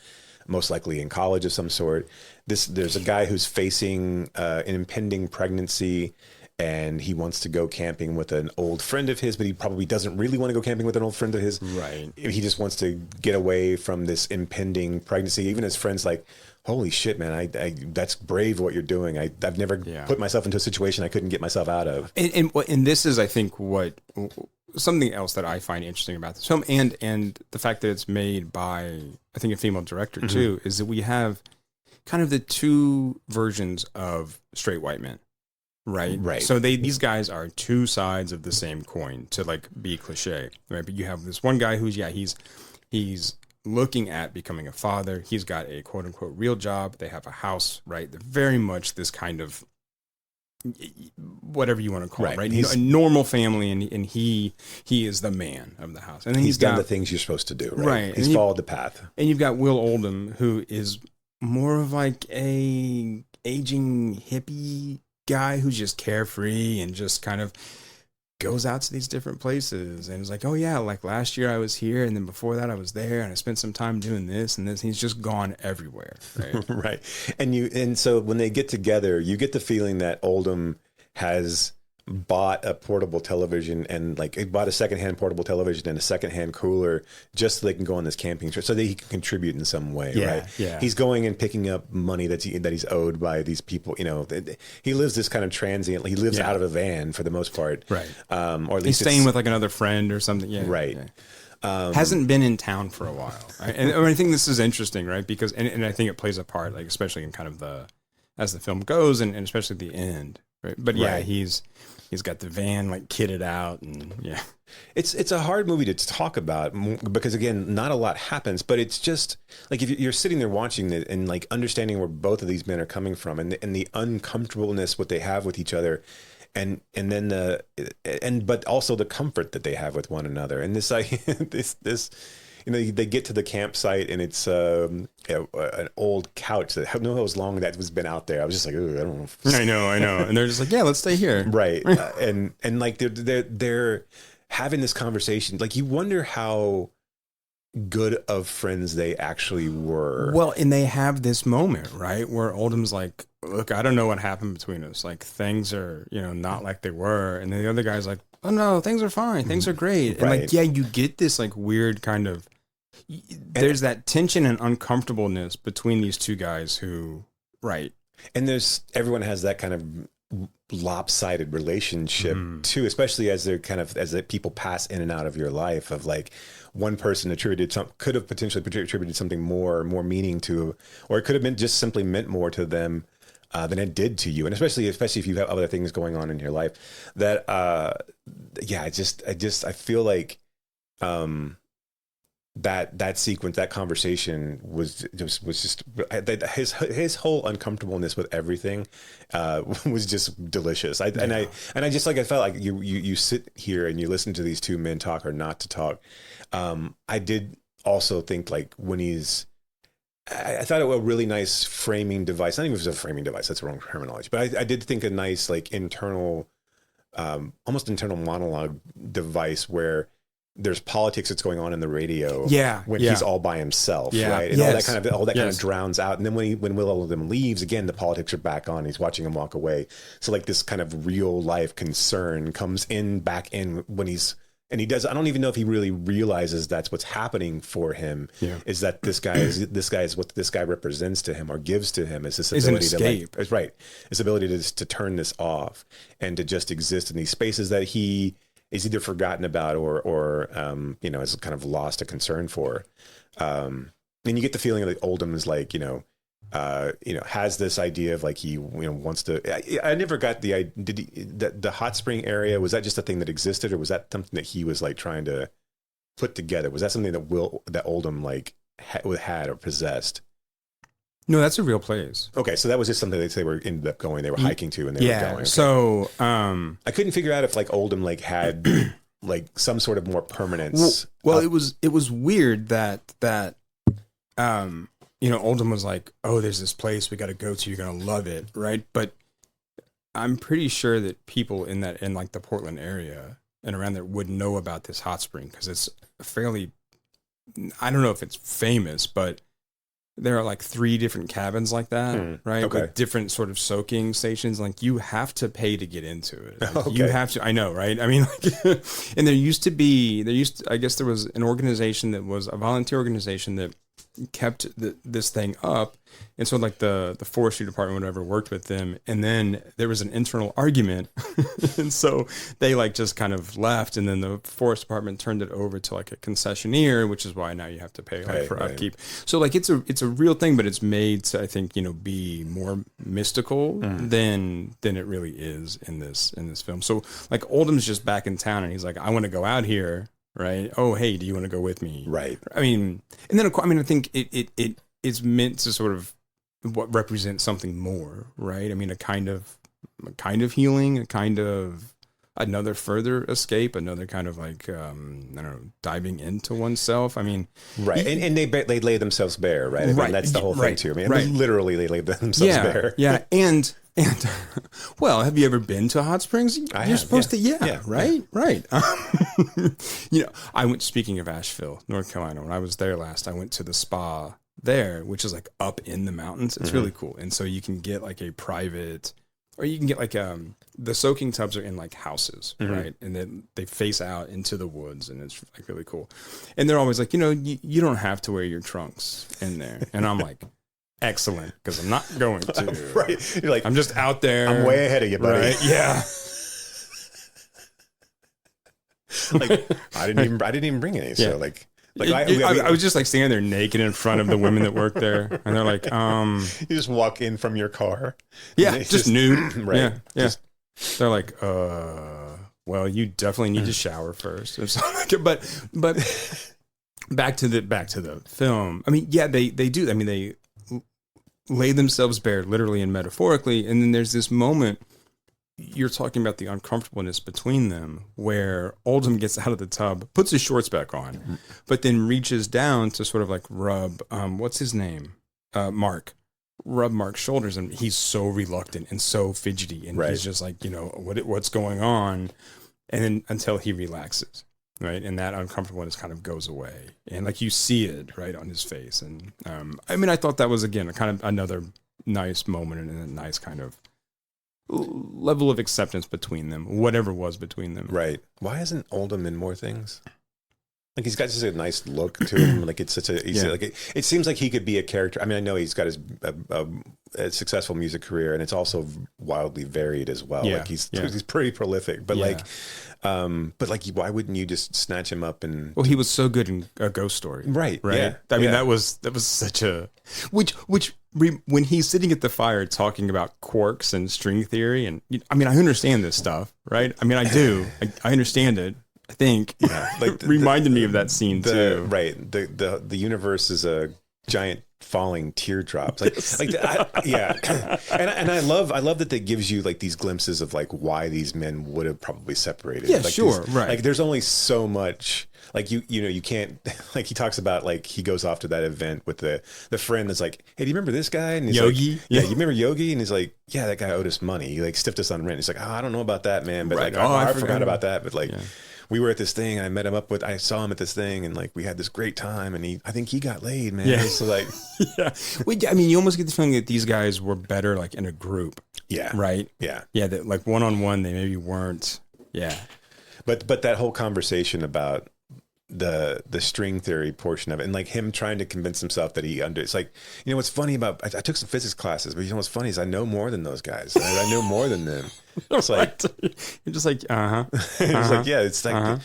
Most likely in college of some sort. There's a guy who's facing an impending pregnancy, and he wants to go camping with an old friend of his, but he probably doesn't really want to go camping with an old friend of his. Right. He just wants to get away from this impending pregnancy. Even his friends like, holy shit, man, I that's brave what you're doing. I've never put myself into a situation I couldn't get myself out of. And this is, I think, what something else that I find interesting about this film, and the fact that it's made by, I think, a female director too, is that we have kind of the two versions of straight white men. Right. So these guys are two sides of the same coin, to like be cliche, right? But you have this one guy who's he's looking at becoming a father. He's got a quote unquote real job. They have a house, right? They're very much this kind of whatever you want to call it, right? He's a normal family, and he is the man of the house. And then he's done the things you're supposed to do, right? He's followed the path. And you've got Will Oldham, who is more of like a aging hippie guy who's just carefree and just kind of goes out to these different places and is like, oh yeah, like last year I was here, and then before that I was there, and I spent some time doing this and this. He's just gone everywhere, right? Right. And so when they get together, you get the feeling that Oldham has bought a portable television, and like he bought a secondhand portable television and a secondhand cooler just so they can go on this camping trip, so that he can contribute in some way, right? Yeah. He's going and picking up money that he's owed by these people. He lives this kind of transient. He lives out of a van for the most part, right? Or at least he's staying with like another friend or something. Yeah, right. Yeah. Hasn't been in town for a while, right? And I think this is interesting, right? Because and I think it plays a part, like especially in kind of as the film goes, and especially the end, right? But yeah, he's got the van like kitted out, and it's a hard movie to talk about because again, not a lot happens, but it's just like if you're sitting there watching it and like understanding where both of these men are coming from, and the uncomfortableness what they have with each other, and then but also the comfort that they have with one another, and this they get to the campsite and it's an old couch that who knows how long that was been out there. I was just like, I don't know. I know. And they're just like, yeah, let's stay here. Right. And like they're having this conversation. Like you wonder how good of friends they actually were. Well, and they have this moment, right, where Oldham's like, look, I don't know what happened between us. Like things are, not like they were. And then the other guy's like, oh no, things are fine. Things are great. And like, you get this like weird kind of, there's that tension and uncomfortableness between these two guys who, right. And everyone has that kind of lopsided relationship too, especially as they're as the people pass in and out of your life, of like one person could have potentially attributed something more meaning to, or it could have been just simply meant more to them than it did to you. And especially if you have other things going on in your life that, I feel like, that sequence, that conversation was just his whole uncomfortableness with everything was just delicious. I felt like you sit here and you listen to these two men talk or not to talk. I did also think like when I thought it was a really nice framing device. Not even if it was a framing device, that's the wrong terminology, but I did think a nice like internal, almost internal monologue device where there's politics that's going on in the radio when he's all by himself, right? And all that kind of drowns out. And then when Will of them leaves, again, the politics are back on. He's watching him walk away. So like this kind of real life concern comes back in when he does. I don't even know if he really realizes that's what's happening for him. Is that this guy is what this guy represents to him or gives to him is this ability to escape. His ability to turn this off and to just exist in these spaces that he is either forgotten about or is kind of lost a concern for. And you get the feeling that Oldham is like, has this idea of like he wants to. I never got the hot spring area. Was that just a thing that existed, or was that something that he was like trying to put together? Was that something that Oldham like had or possessed? No, that's a real place. Okay, so that was just something that they ended up going. They were hiking to, and they were going. Okay. So I couldn't figure out if like Oldham like had like some sort of more permanence. Well, it was weird that Oldham was like, oh, there's this place we got to go to. You're gonna love it, right? But I'm pretty sure that people in like the Portland area and around there would know about this hot spring because it's fairly. I don't know if it's famous, but there are like 3 different cabins like that, right? Okay. With different sort of soaking stations. Like you have to pay to get into it. Like, you have to, I know, right? I mean, like, and I guess there was an organization that was a volunteer organization that kept this thing up. And so like the forestry department, whatever, worked with them. And then there was an internal argument. And so they like just kind of left. And then the forest department turned it over to like a concessionaire, which is why now you have to pay for upkeep. So like it's a real thing, but it's made to, I think, be more mystical than it really is in this film. So like Oldham's just back in town and he's like, I want to go out here. Right. Oh, hey, do you want to go with me? Right. I mean, and then I think it is meant to sort of what represents something more, right? I mean, a kind of healing, a kind of another further escape, another kind of like diving into oneself. I mean, right. And they lay themselves bare, right? I mean, that's the whole thing too. I mean, literally they lay themselves bare. Yeah. And well, have you ever been to hot springs? You're supposed to, right? I went, speaking of Asheville, North Carolina, when I was there last, I went to the spa there, which is like up in the mountains. It's really cool. And so you can get like a private, or you can get like the soaking tubs are in like houses, right? And then they face out into the woods, and it's like really cool. And they're always like, you don't have to wear your trunks in there. And I'm like, excellent, because I'm not going to. Right. You're like, I'm just out there. I'm way ahead of you, buddy. Right? Yeah. Like I didn't even bring any. So like I was just like standing there naked in front of the women that work there, and they're like, you just walk in from your car. Yeah, just nude. Right. Yeah. They're like, well, you definitely need to shower first. But back to the film. I mean, yeah, they do. I mean, they lay themselves bare, literally and metaphorically, and then there's this moment. You're talking about the uncomfortableness between them, where Oldham gets out of the tub, puts his shorts back on, but then reaches down to sort of like rub, what's his name? Mark. Rub Mark's shoulders, and he's so reluctant and so fidgety, and he's just like, what's going on? And then until he relaxes, right? And that uncomfortableness kind of goes away. And like you see it right on his face. And I mean, I thought that was, again, a kind of another nice moment and a nice kind of level of acceptance between them, whatever was between them. Right. Why isn't Oldham in more things? Like he's got just a nice look to him. Like it's such a, it seems like he could be a character. I mean, I know he's got a successful music career, and it's also wildly varied as well. Yeah. Like he's pretty prolific, but why wouldn't you just snatch him up and? Well, he was so good in A Ghost Story, right? Yeah. I mean, that was such a when he's sitting at the fire talking about quarks and string theory, and I mean, I understand this stuff, right? I mean, I do. I understand it. I think, like reminded me of that scene too. Right. The universe is a giant falling teardrops. Like, And I love that that gives you like these glimpses of like why these men would have probably separated. Yeah, like sure. Right. Like there's only so much. Like you can't, like he talks about like he goes off to that event with the friend that's like, hey, do you remember this guy? And he's Yogi? Like, yeah, you remember Yogi? And he's like, yeah, that guy owed us money. He like stiffed us on rent. He's like, oh, I don't know about that, man. But like, I forgot about that. But like, we were at this thing. I saw him at this thing, and like we had this great time. And I think he got laid, man. Yeah. So like, I mean, you almost get the feeling that these guys were better like in a group. Yeah. Right. Yeah. Yeah. That like one-on-one, they maybe weren't. Yeah. But that whole conversation about the string theory portion of it, and like him trying to convince himself that it's like, what's funny about, I took some physics classes, but what's funny is I know more than those guys. I know more than them. It's like, you're just like, it's like, yeah, it's like,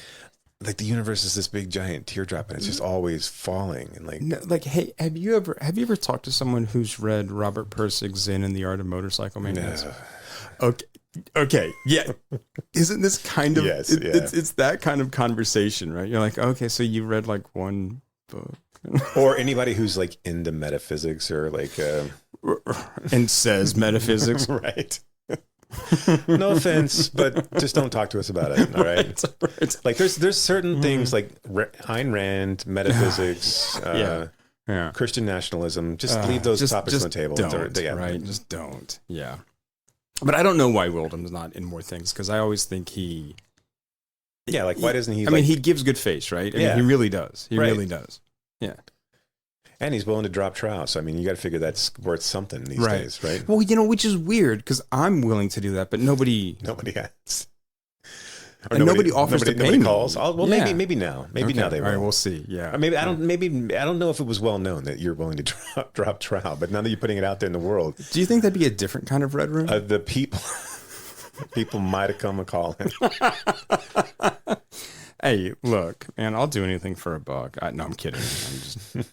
like the universe is this big giant teardrop and it's just always falling. And like, no, like, hey, have you ever talked to someone who's read Robert Pirsig's Zen and the Art of Motorcycle Maintenance? No. Okay. Yeah. Isn't this kind of, it's that kind of conversation, right? You're like, okay, so you read like one book. Or anybody who's like into metaphysics or like, and says metaphysics. Right. No offense, but just don't talk to us about it. All right. Like there's certain things like Ayn Rand, metaphysics, Christian nationalism. Just leave those topics on the table. Right. Just don't. Yeah. But I don't know why Wilhelm's not in more things, because I always think why doesn't he? I mean, he gives good face, right? I mean, he really does. He really does. Yeah. And he's willing to drop trout. So, I mean, you got to figure that's worth something these days, right? Well, which is weird, because I'm willing to do that, but nobody has. And nobody offers to pay me. Calls. Maybe now. Maybe now they will. All right, we'll see. Yeah. Or maybe I don't know if it was well known that you're willing to drop trout, but now that you're putting it out there in the world, do you think that'd be a different kind of red room? The people might have come a calling. Hey, look, man, I'll do anything for $1. No, I'm kidding. I'm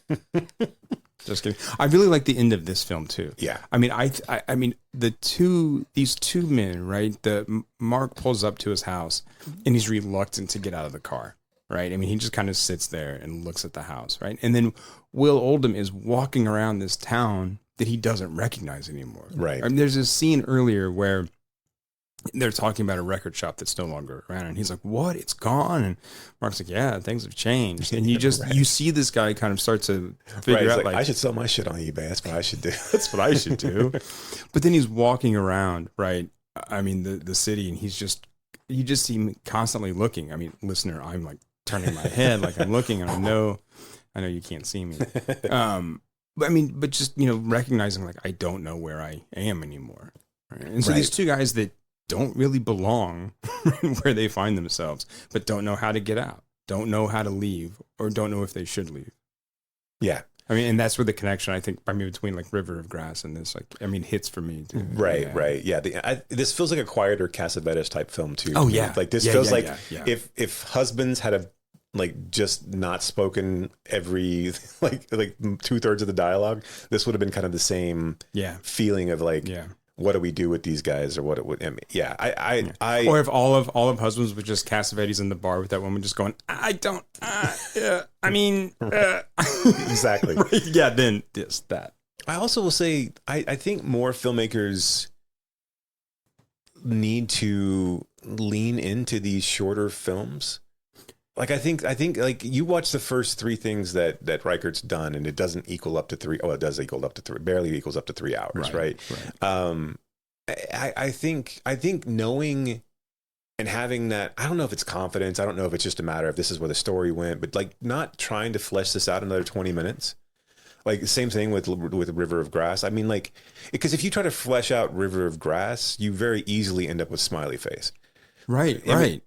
just kidding. I really like the end of this film too. Yeah. I mean, I mean, these two men, right? Mark pulls up to his house and he's reluctant to get out of the car, right? I mean, he just kind of sits there and looks at the house, right? And then Will Oldham is walking around this town that he doesn't recognize anymore. Right. I mean, there's a scene earlier where they're talking about a record shop that's no longer around, and he's like, "What? It's gone?" And Mark's like, "Yeah, things have changed." And you just you see this guy kind of start to figure out, like, I should sell my shit on eBay. That's what I should do. That's what I should do. But then he's walking around, right? I mean, the city, and you just see him constantly looking. I mean, listener, I'm like turning my head like I'm looking, and I know you can't see me. But I mean, but just recognizing like I don't know where I am anymore. Right? And so these two guys that don't really belong where they find themselves, but don't know how to get out, don't know how to leave, or don't know if they should leave. Yeah. I mean, and that's where the connection, I think, between like River of Grass and this, like, I mean, hits for me too. Right. Yeah. This feels like a quieter Cassavetes type film too. Oh yeah. Like this feels like if husbands had just not spoken every like 2/3 of the dialogue, this would have been kind of the same feeling of like, what do we do with these guys, or what it would? I mean, or if all of husbands were just Cassavetes in the bar with that woman just going, exactly. Right? Yeah. Then that. I also will say, I think more filmmakers need to lean into these shorter films. Like I think like you watch the first 3 things that Reichardt's done, and it doesn't equal up to 3. Oh, it does equal up to 3. Barely equals up to 3 hours, right? I think knowing and having that, I don't know if it's confidence. I don't know if it's just a matter of this is where the story went, but like not trying to flesh this out another 20 minutes. Like the same thing with River of Grass. I mean, like, because if you try to flesh out River of Grass, you very easily end up with smiley face. Right.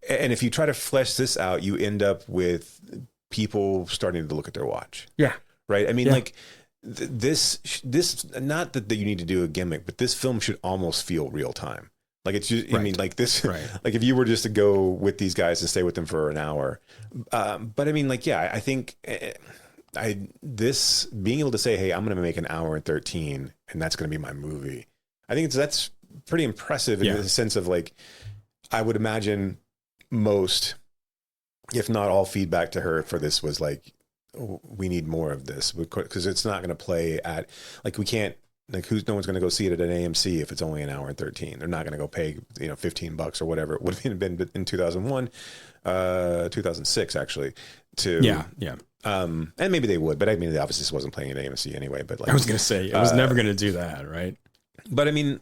And if you try to flesh this out, you end up with people starting to look at their watch. Yeah. Right. I mean, like this, not that you need to do a gimmick, but this film should almost feel real time. Like it's just, I mean, like this, like if you were just to go with these guys and stay with them for an hour. But I mean, like, yeah, I think this being able to say, hey, I'm going to make an hour and 13 and that's going to be my movie. I think that's pretty impressive in the sense of like, I would imagine most, if not all, feedback to her for this was like, oh, we need more of this because it's not going to play at, like, we can't, like, no one's going to go see it at an AMC if it's only an hour and 13. They're not going to go pay, $15 or whatever it would have been in 2001, 2006 actually. And maybe they would, but I mean, they obviously wasn't playing at AMC anyway. But like, I was going to say, it was never going to do that, right? But I mean,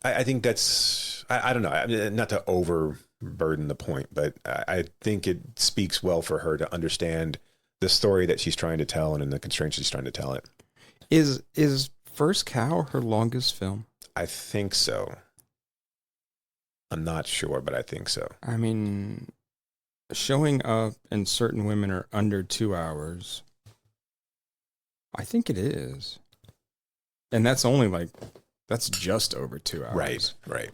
I think that's, I don't know, not to overburden the point, but I think it speaks well for her to understand the story that she's trying to tell and in the constraints she's trying to tell it. Is First Cow her longest film? I think so. I'm not sure, but I think so. I mean, Showing Up and Certain Women are under 2 hours. I think it is. And that's only like, that's just over 2 hours. Right.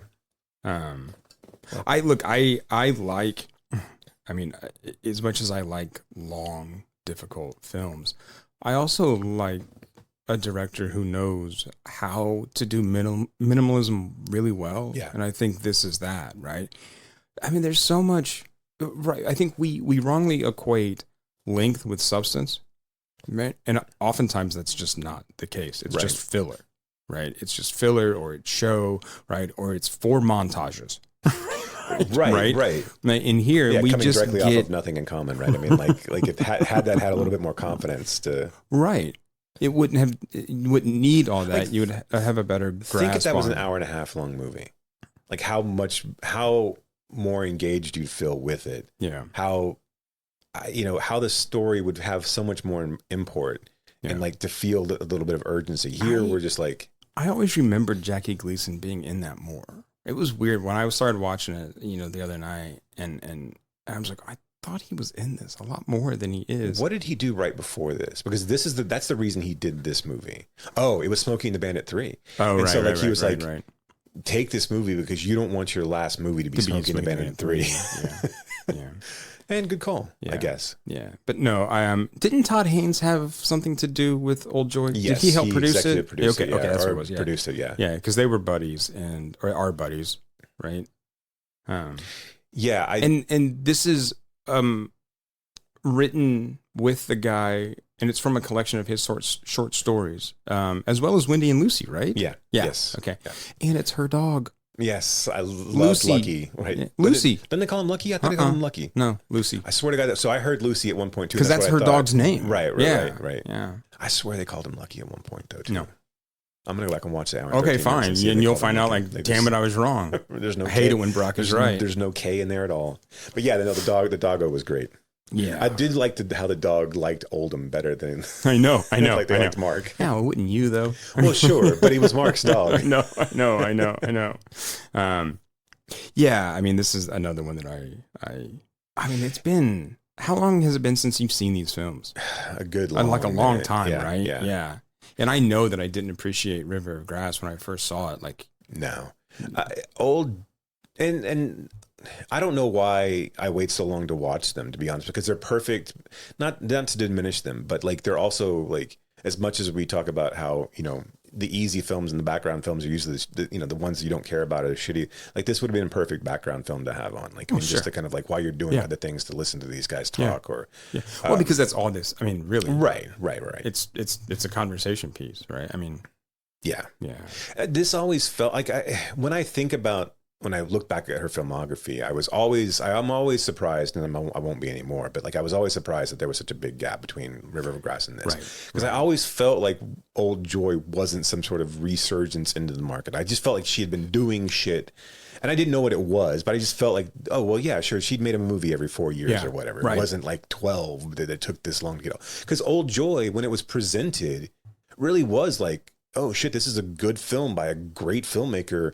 I like, I mean, as much as I like long, difficult films, I also like a director who knows how to do minimalism really well. Yeah. And I think this is that, right? I mean, there's so much, right? I think we wrongly equate length with substance, right? And oftentimes that's just not the case. It's just filler, right? It's just filler, or it's show, right? Or it's 4 montages. Right. In here, we coming just directly off of Nothing in Common, right? I mean, like if had that had a little bit more confidence to it wouldn't need all that. Like, you would have a better grasp. Think if that was an hour and a half long movie, like how more engaged you'd feel with it. Yeah. How the story would have so much more import and like to feel a little bit of urgency. Here, we're just like, I always remembered Jackie Gleason being in that more. It was weird when I started watching it, the other night, and I was like, I thought he was in this a lot more than he is. What did he do right before this? Because that's the reason he did this movie. Oh, it was Smokey and the Bandit 3. Oh, and so like he was like, take this movie because you don't want your last movie to be Smokey and the Bandit 3. Yeah. And good call, I guess. Yeah, but no, didn't Todd Haynes have something to do with Old Joy? Yes, did he help produce it? Produced okay, that's what it was. Yeah. Produced it, yeah. Yeah, because they were buddies or are buddies, right? And this is written with the guy, and it's from a collection of his short stories, as well as Wendy and Lucy, right? Yeah. Yes. Okay. Yeah. And it's her dog. Yes, I love Lucky. Right, yeah. Lucy. Didn't they call him Lucky? I thought they called him Lucky. No, Lucy. I swear to God. So I heard Lucy at one point too. Because that's her dog's name. Right. Yeah. I swear they called him Lucky at one point though. Too. No. I'm gonna go back and watch that. Okay, fine. And you'll find out. Like, damn it, I was wrong. There's no. I hate it when Brock is right. There's no K in there at all. But yeah, the doggo was great. Yeah, I did like how the dog liked Oldham better than I know. like they liked Mark. Yeah, well, wouldn't you though? Well, sure, but he was Mark's dog. I know. Yeah, I mean, this is another one that I mean, it's been, how long has it been since you've seen these films? A good long time, yeah, right? Yeah. And I know that I didn't appreciate River of Grass when I first saw it. Like, no, and I don't know why I wait so long to watch them, to be honest, because they're perfect. Not to diminish them, but like they're also like, as much as we talk about how, the easy films and the background films are usually the ones you don't care about are shitty. Like this would have been a perfect background film to have on. Like, just to kind of like while you're doing other things to listen to these guys talk well, because that's all this. I mean, really. Right. It's a conversation piece, right? I mean, yeah. This always felt like when I look back at her filmography, I'm always surprised, and I won't be anymore, but like I was always surprised that there was such a big gap between River of Grass and this. Because I always felt like Old Joy wasn't some sort of resurgence into the market. I just felt like she had been doing shit, and I didn't know what it was, but I just felt like, oh, well, yeah, sure, she'd made a movie every 4 years or whatever. It wasn't like 12 that it took this long to get out. Because Old Joy, when it was presented, really was like, oh, shit, this is a good film by a great filmmaker.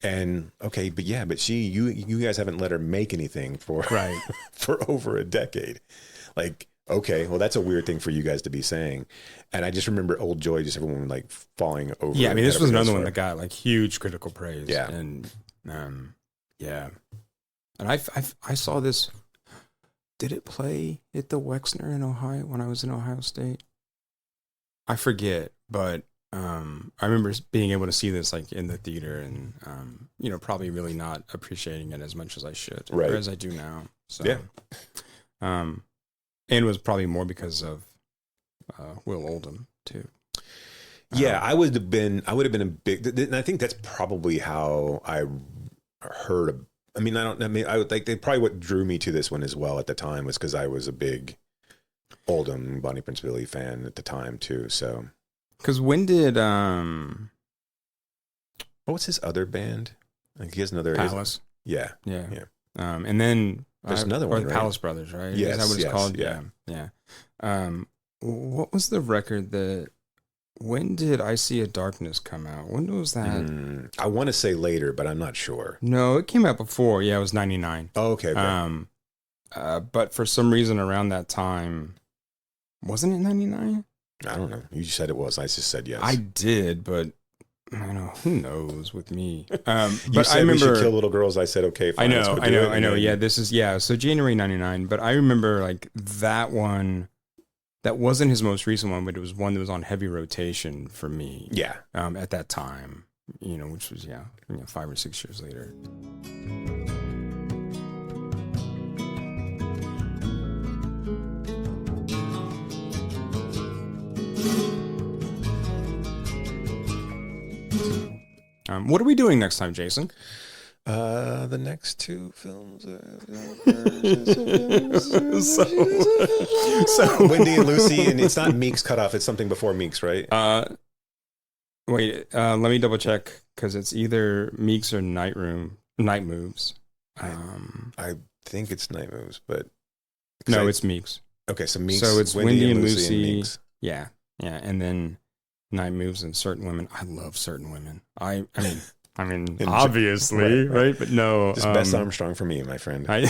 And okay, but you guys haven't let her make anything for over a decade. Like Okay, well, that's a weird thing for you guys to be saying. And I just remember Old Joy, just everyone like falling over. Yeah, I mean, this was another one that got like huge critical praise. Yeah. And yeah. And I saw this. Did it play at the Wexner in Ohio when I was in Ohio State? I forget, but I remember being able to see this like in the theater and, probably really not appreciating it as much as I should, right, or as I do now. So, yeah. And it was probably more because of Will Oldham too. Yeah, I would have been a big, and I think that's probably how I heard. I would like probably what drew me to this one as well at the time was because I was a big Oldham, Bonnie Prince Billy fan at the time too. So, because when did what's his other band? Like he has another Palace. Yeah. And then there's another one, the right? Palace Brothers, right? Yes, Is that what it's called? Yeah. What was the record that? When did I See a Darkness come out? When was that? I want to say later, but I'm not sure. No, it came out before. Yeah, it was 99. Oh, okay. But for some reason around that time, wasn't it 99? I don't know. You said it was. I just said yes. I did, but I don't know. Who knows with me? You but said I remember we should kill little girls. I said okay. Fine, I know. Yeah, this is So January 99. But I remember like that one. That wasn't his most recent one, but it was one that was on heavy rotation for me. Yeah. At that time, which was 5 or 6 years later. What are we doing next time, Jason? The next two films so Wendy and Lucy, and it's not Meeks Cutoff, it's something before Meeks, right? Wait, let me double check because it's either Meeks or Night Moves. I think it's Night Moves, but no, it's Meeks. Okay, so Meeks. So it's Wendy and Lucy. And Meeks. Yeah, and then Night Moves and Certain Women. I love Certain Women. I mean, obviously, right? But no. Just Bess Armstrong for me, my friend. I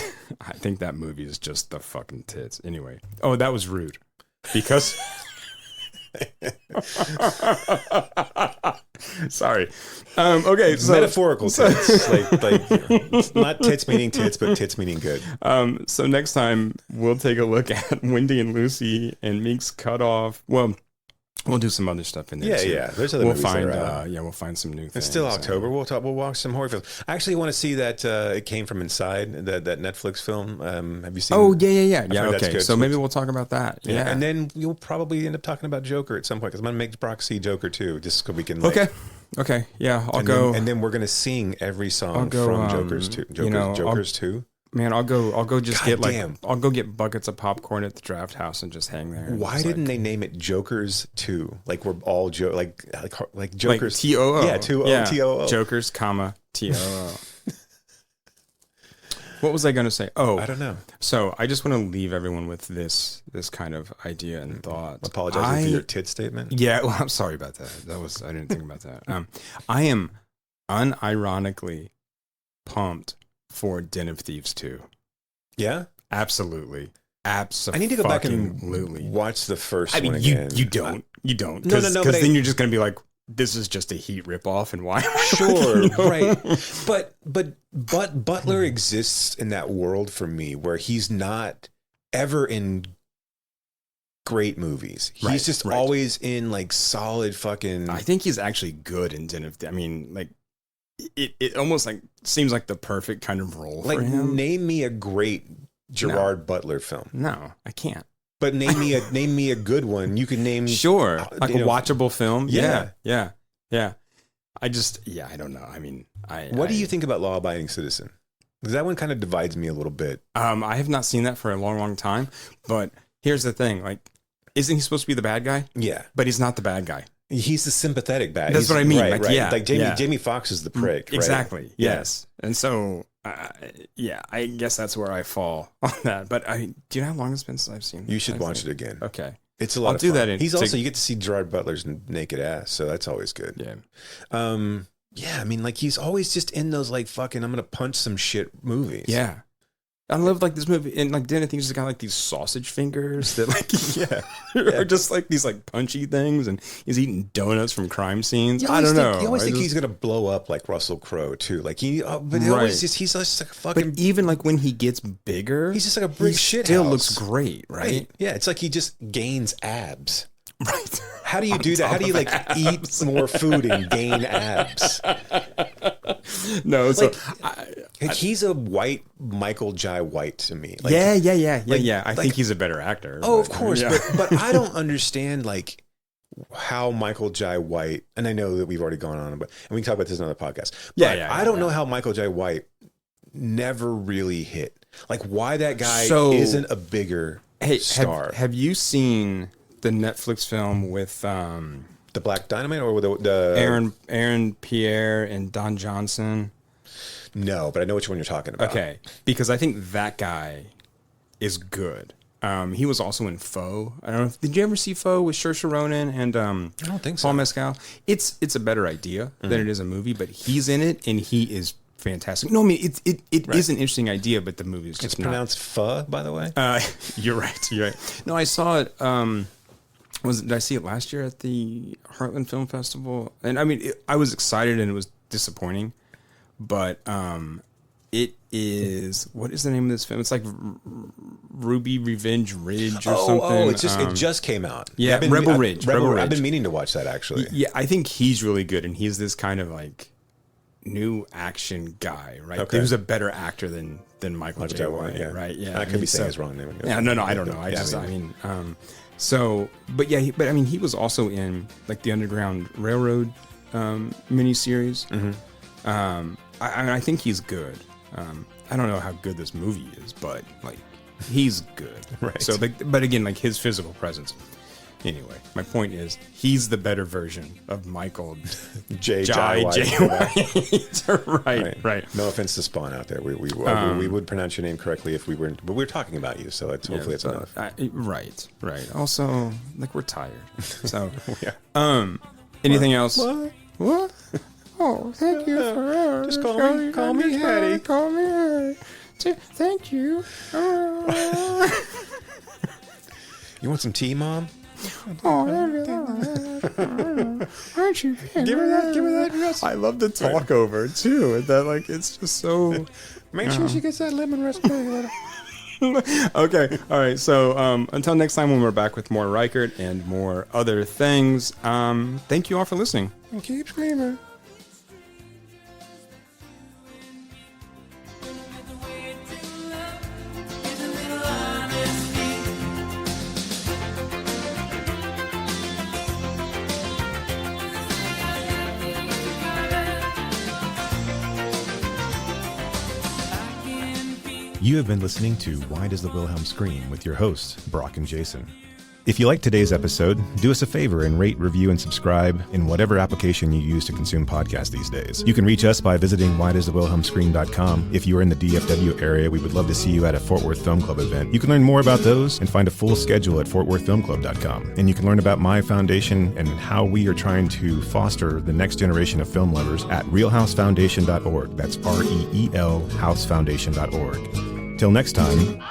think that movie is just the fucking tits. Anyway. Oh, that was rude. Because... Sorry. Okay. So, metaphorical tits. like not tits meaning tits, but tits meaning good. So next time, we'll take a look at Wendy and Lucy and Meeks Cutoff. Well... We'll do some other stuff in there. Yeah. There's other movies that are out. We'll find some new things. It's still October. We'll watch some horror films. I actually want to see that It Came From Inside, that Netflix film. Have you seen? Oh, yeah. Okay, so maybe we'll talk about that. Yeah. And then you'll probably end up talking about Joker at some point because I'm going to make Brock see Joker too, just so we can. Okay. Yeah, I'll go. And then we're going to sing every song from Joker's 2. Joker's 2. Man, I'll go just I'll go get buckets of popcorn at the Draft House and just hang there. Why didn't they name it Joker's 2? Like we're all like Joker's like TOO. Yeah, TOO. Jokers, TOO. What was I going to say? Oh, I don't know. So I just want to leave everyone with this kind of idea and thought. Apologizing for your tit statement. Yeah, well, I'm sorry about that. I didn't think about that. I am unironically pumped for Den of Thieves 2. Yeah? Absolutely. I need to go back and watch the first one again. You don't. No. Because then you're just going to be like, this is just a Heat ripoff and why? Sure, right. But Butler exists in that world for me where he's not ever in great movies. He's just always in like solid fucking... I think he's actually good in Den of Thieves. I mean, like, it almost like seems like the perfect kind of role for him. Name me a great Gerard Butler film. No, I can't. But name me a good one. You can name like a watchable film. Yeah. I don't know. I mean, what do you think about Law Abiding Citizen? Because that one kind of divides me a little bit. I have not seen that for a long, long time. But here's the thing: like, isn't he supposed to be the bad guy? Yeah, but he's not the bad guy. He's the sympathetic bad. That's what I mean. Right. Yeah, like Jamie Foxx is the prick. Exactly. Right? Yes. And so, I guess that's where I fall on that. But do you know how long it's been since I've seen it? You should watch it again. Okay. It's a lot of fun. I'll do that. He's also, you get to see Gerard Butler's naked ass, so that's always good. Yeah. Yeah, I mean, like, he's always just in those, like, fucking, I'm going to punch some shit movies. Yeah. I love like this movie, and like then I think he's got like these sausage fingers that like are just like these like punchy things, and he's eating donuts from crime scenes. I don't know. You always think he's gonna blow up like Russell Crowe too, like but always he's just like a fucking. But even like when he gets bigger, he's just like a big shit. Still looks great, right? Yeah, it's like he just gains abs. Right. How do you do that? How do you like eat more food and gain abs? No, so he's a white Michael Jai White to me. Like, yeah. I think he's a better actor. Oh, of course, but I don't understand like how Michael Jai White. And I know that we've already gone on, and we can talk about this in another podcast. But I don't know how Michael Jai White never really hit. Like why that guy isn't a bigger star. Have you seen the Netflix film with the Black Dynamite or the Aaron Pierre and Don Johnson? No, but I know which one you're talking about. Okay, because I think that guy is good. He was also in Foe. I don't know. Did you ever see Foe with Saoirse Ronan and I don't think so. Paul Mescal? It's a better idea than it is a movie, but he's in it and he is fantastic. No, I mean it is an interesting idea, but the movie is just it's pronounced pho, by the way. You're right. No, I saw it. Did I see it last year at the Heartland Film Festival? And I mean, I was excited and it was disappointing, but it is, what is the name of this film? It's like Ruby Revenge Ridge or something. Oh, it just came out. Yeah, Rebel Ridge. I've been meaning to watch that actually. Yeah, I think he's really good, and he's this kind of like new action guy, right? Okay. Who's a better actor than Michael J. White, right? Yeah, I could be saying his wrong name. Yeah, no, I don't know. But I mean, he was also in like the Underground Railroad miniseries. Mm-hmm. I think he's good. I don't know how good this movie is, but like he's good. Right. So, but again, like his physical presence. Anyway, my point is he's the better version of Michael J. White. Right. No offense to Spawn out there. We would pronounce your name correctly if we weren't, but we're talking about you, so hopefully it's enough. Right. Also, like we're tired. So, anything else? What? Oh, thank you for just call me Hattie. Call me Hattie. Thank you. You want some tea, Mom? Oh, aren't you? Give her that. I love to talk over too. That like it's just so. Make sure she gets that lemon raspberry. Okay, all right. So until next time, when we're back with more Reichardt and more other things. Thank you all for listening. And keep screaming. You have been listening to Why Does the Wilhelm Scream with your hosts, Brock and Jason. If you liked today's episode, do us a favor and rate, review, and subscribe in whatever application you use to consume podcasts these days. You can reach us by visiting whydoesthewilhelmscream.com. If you are in the DFW area, we would love to see you at a Fort Worth Film Club event. You can learn more about those and find a full schedule at fortworthfilmclub.com. And you can learn about my foundation and how we are trying to foster the next generation of film lovers at realhousefoundation.org. That's REEL housefoundation.org. Till next time.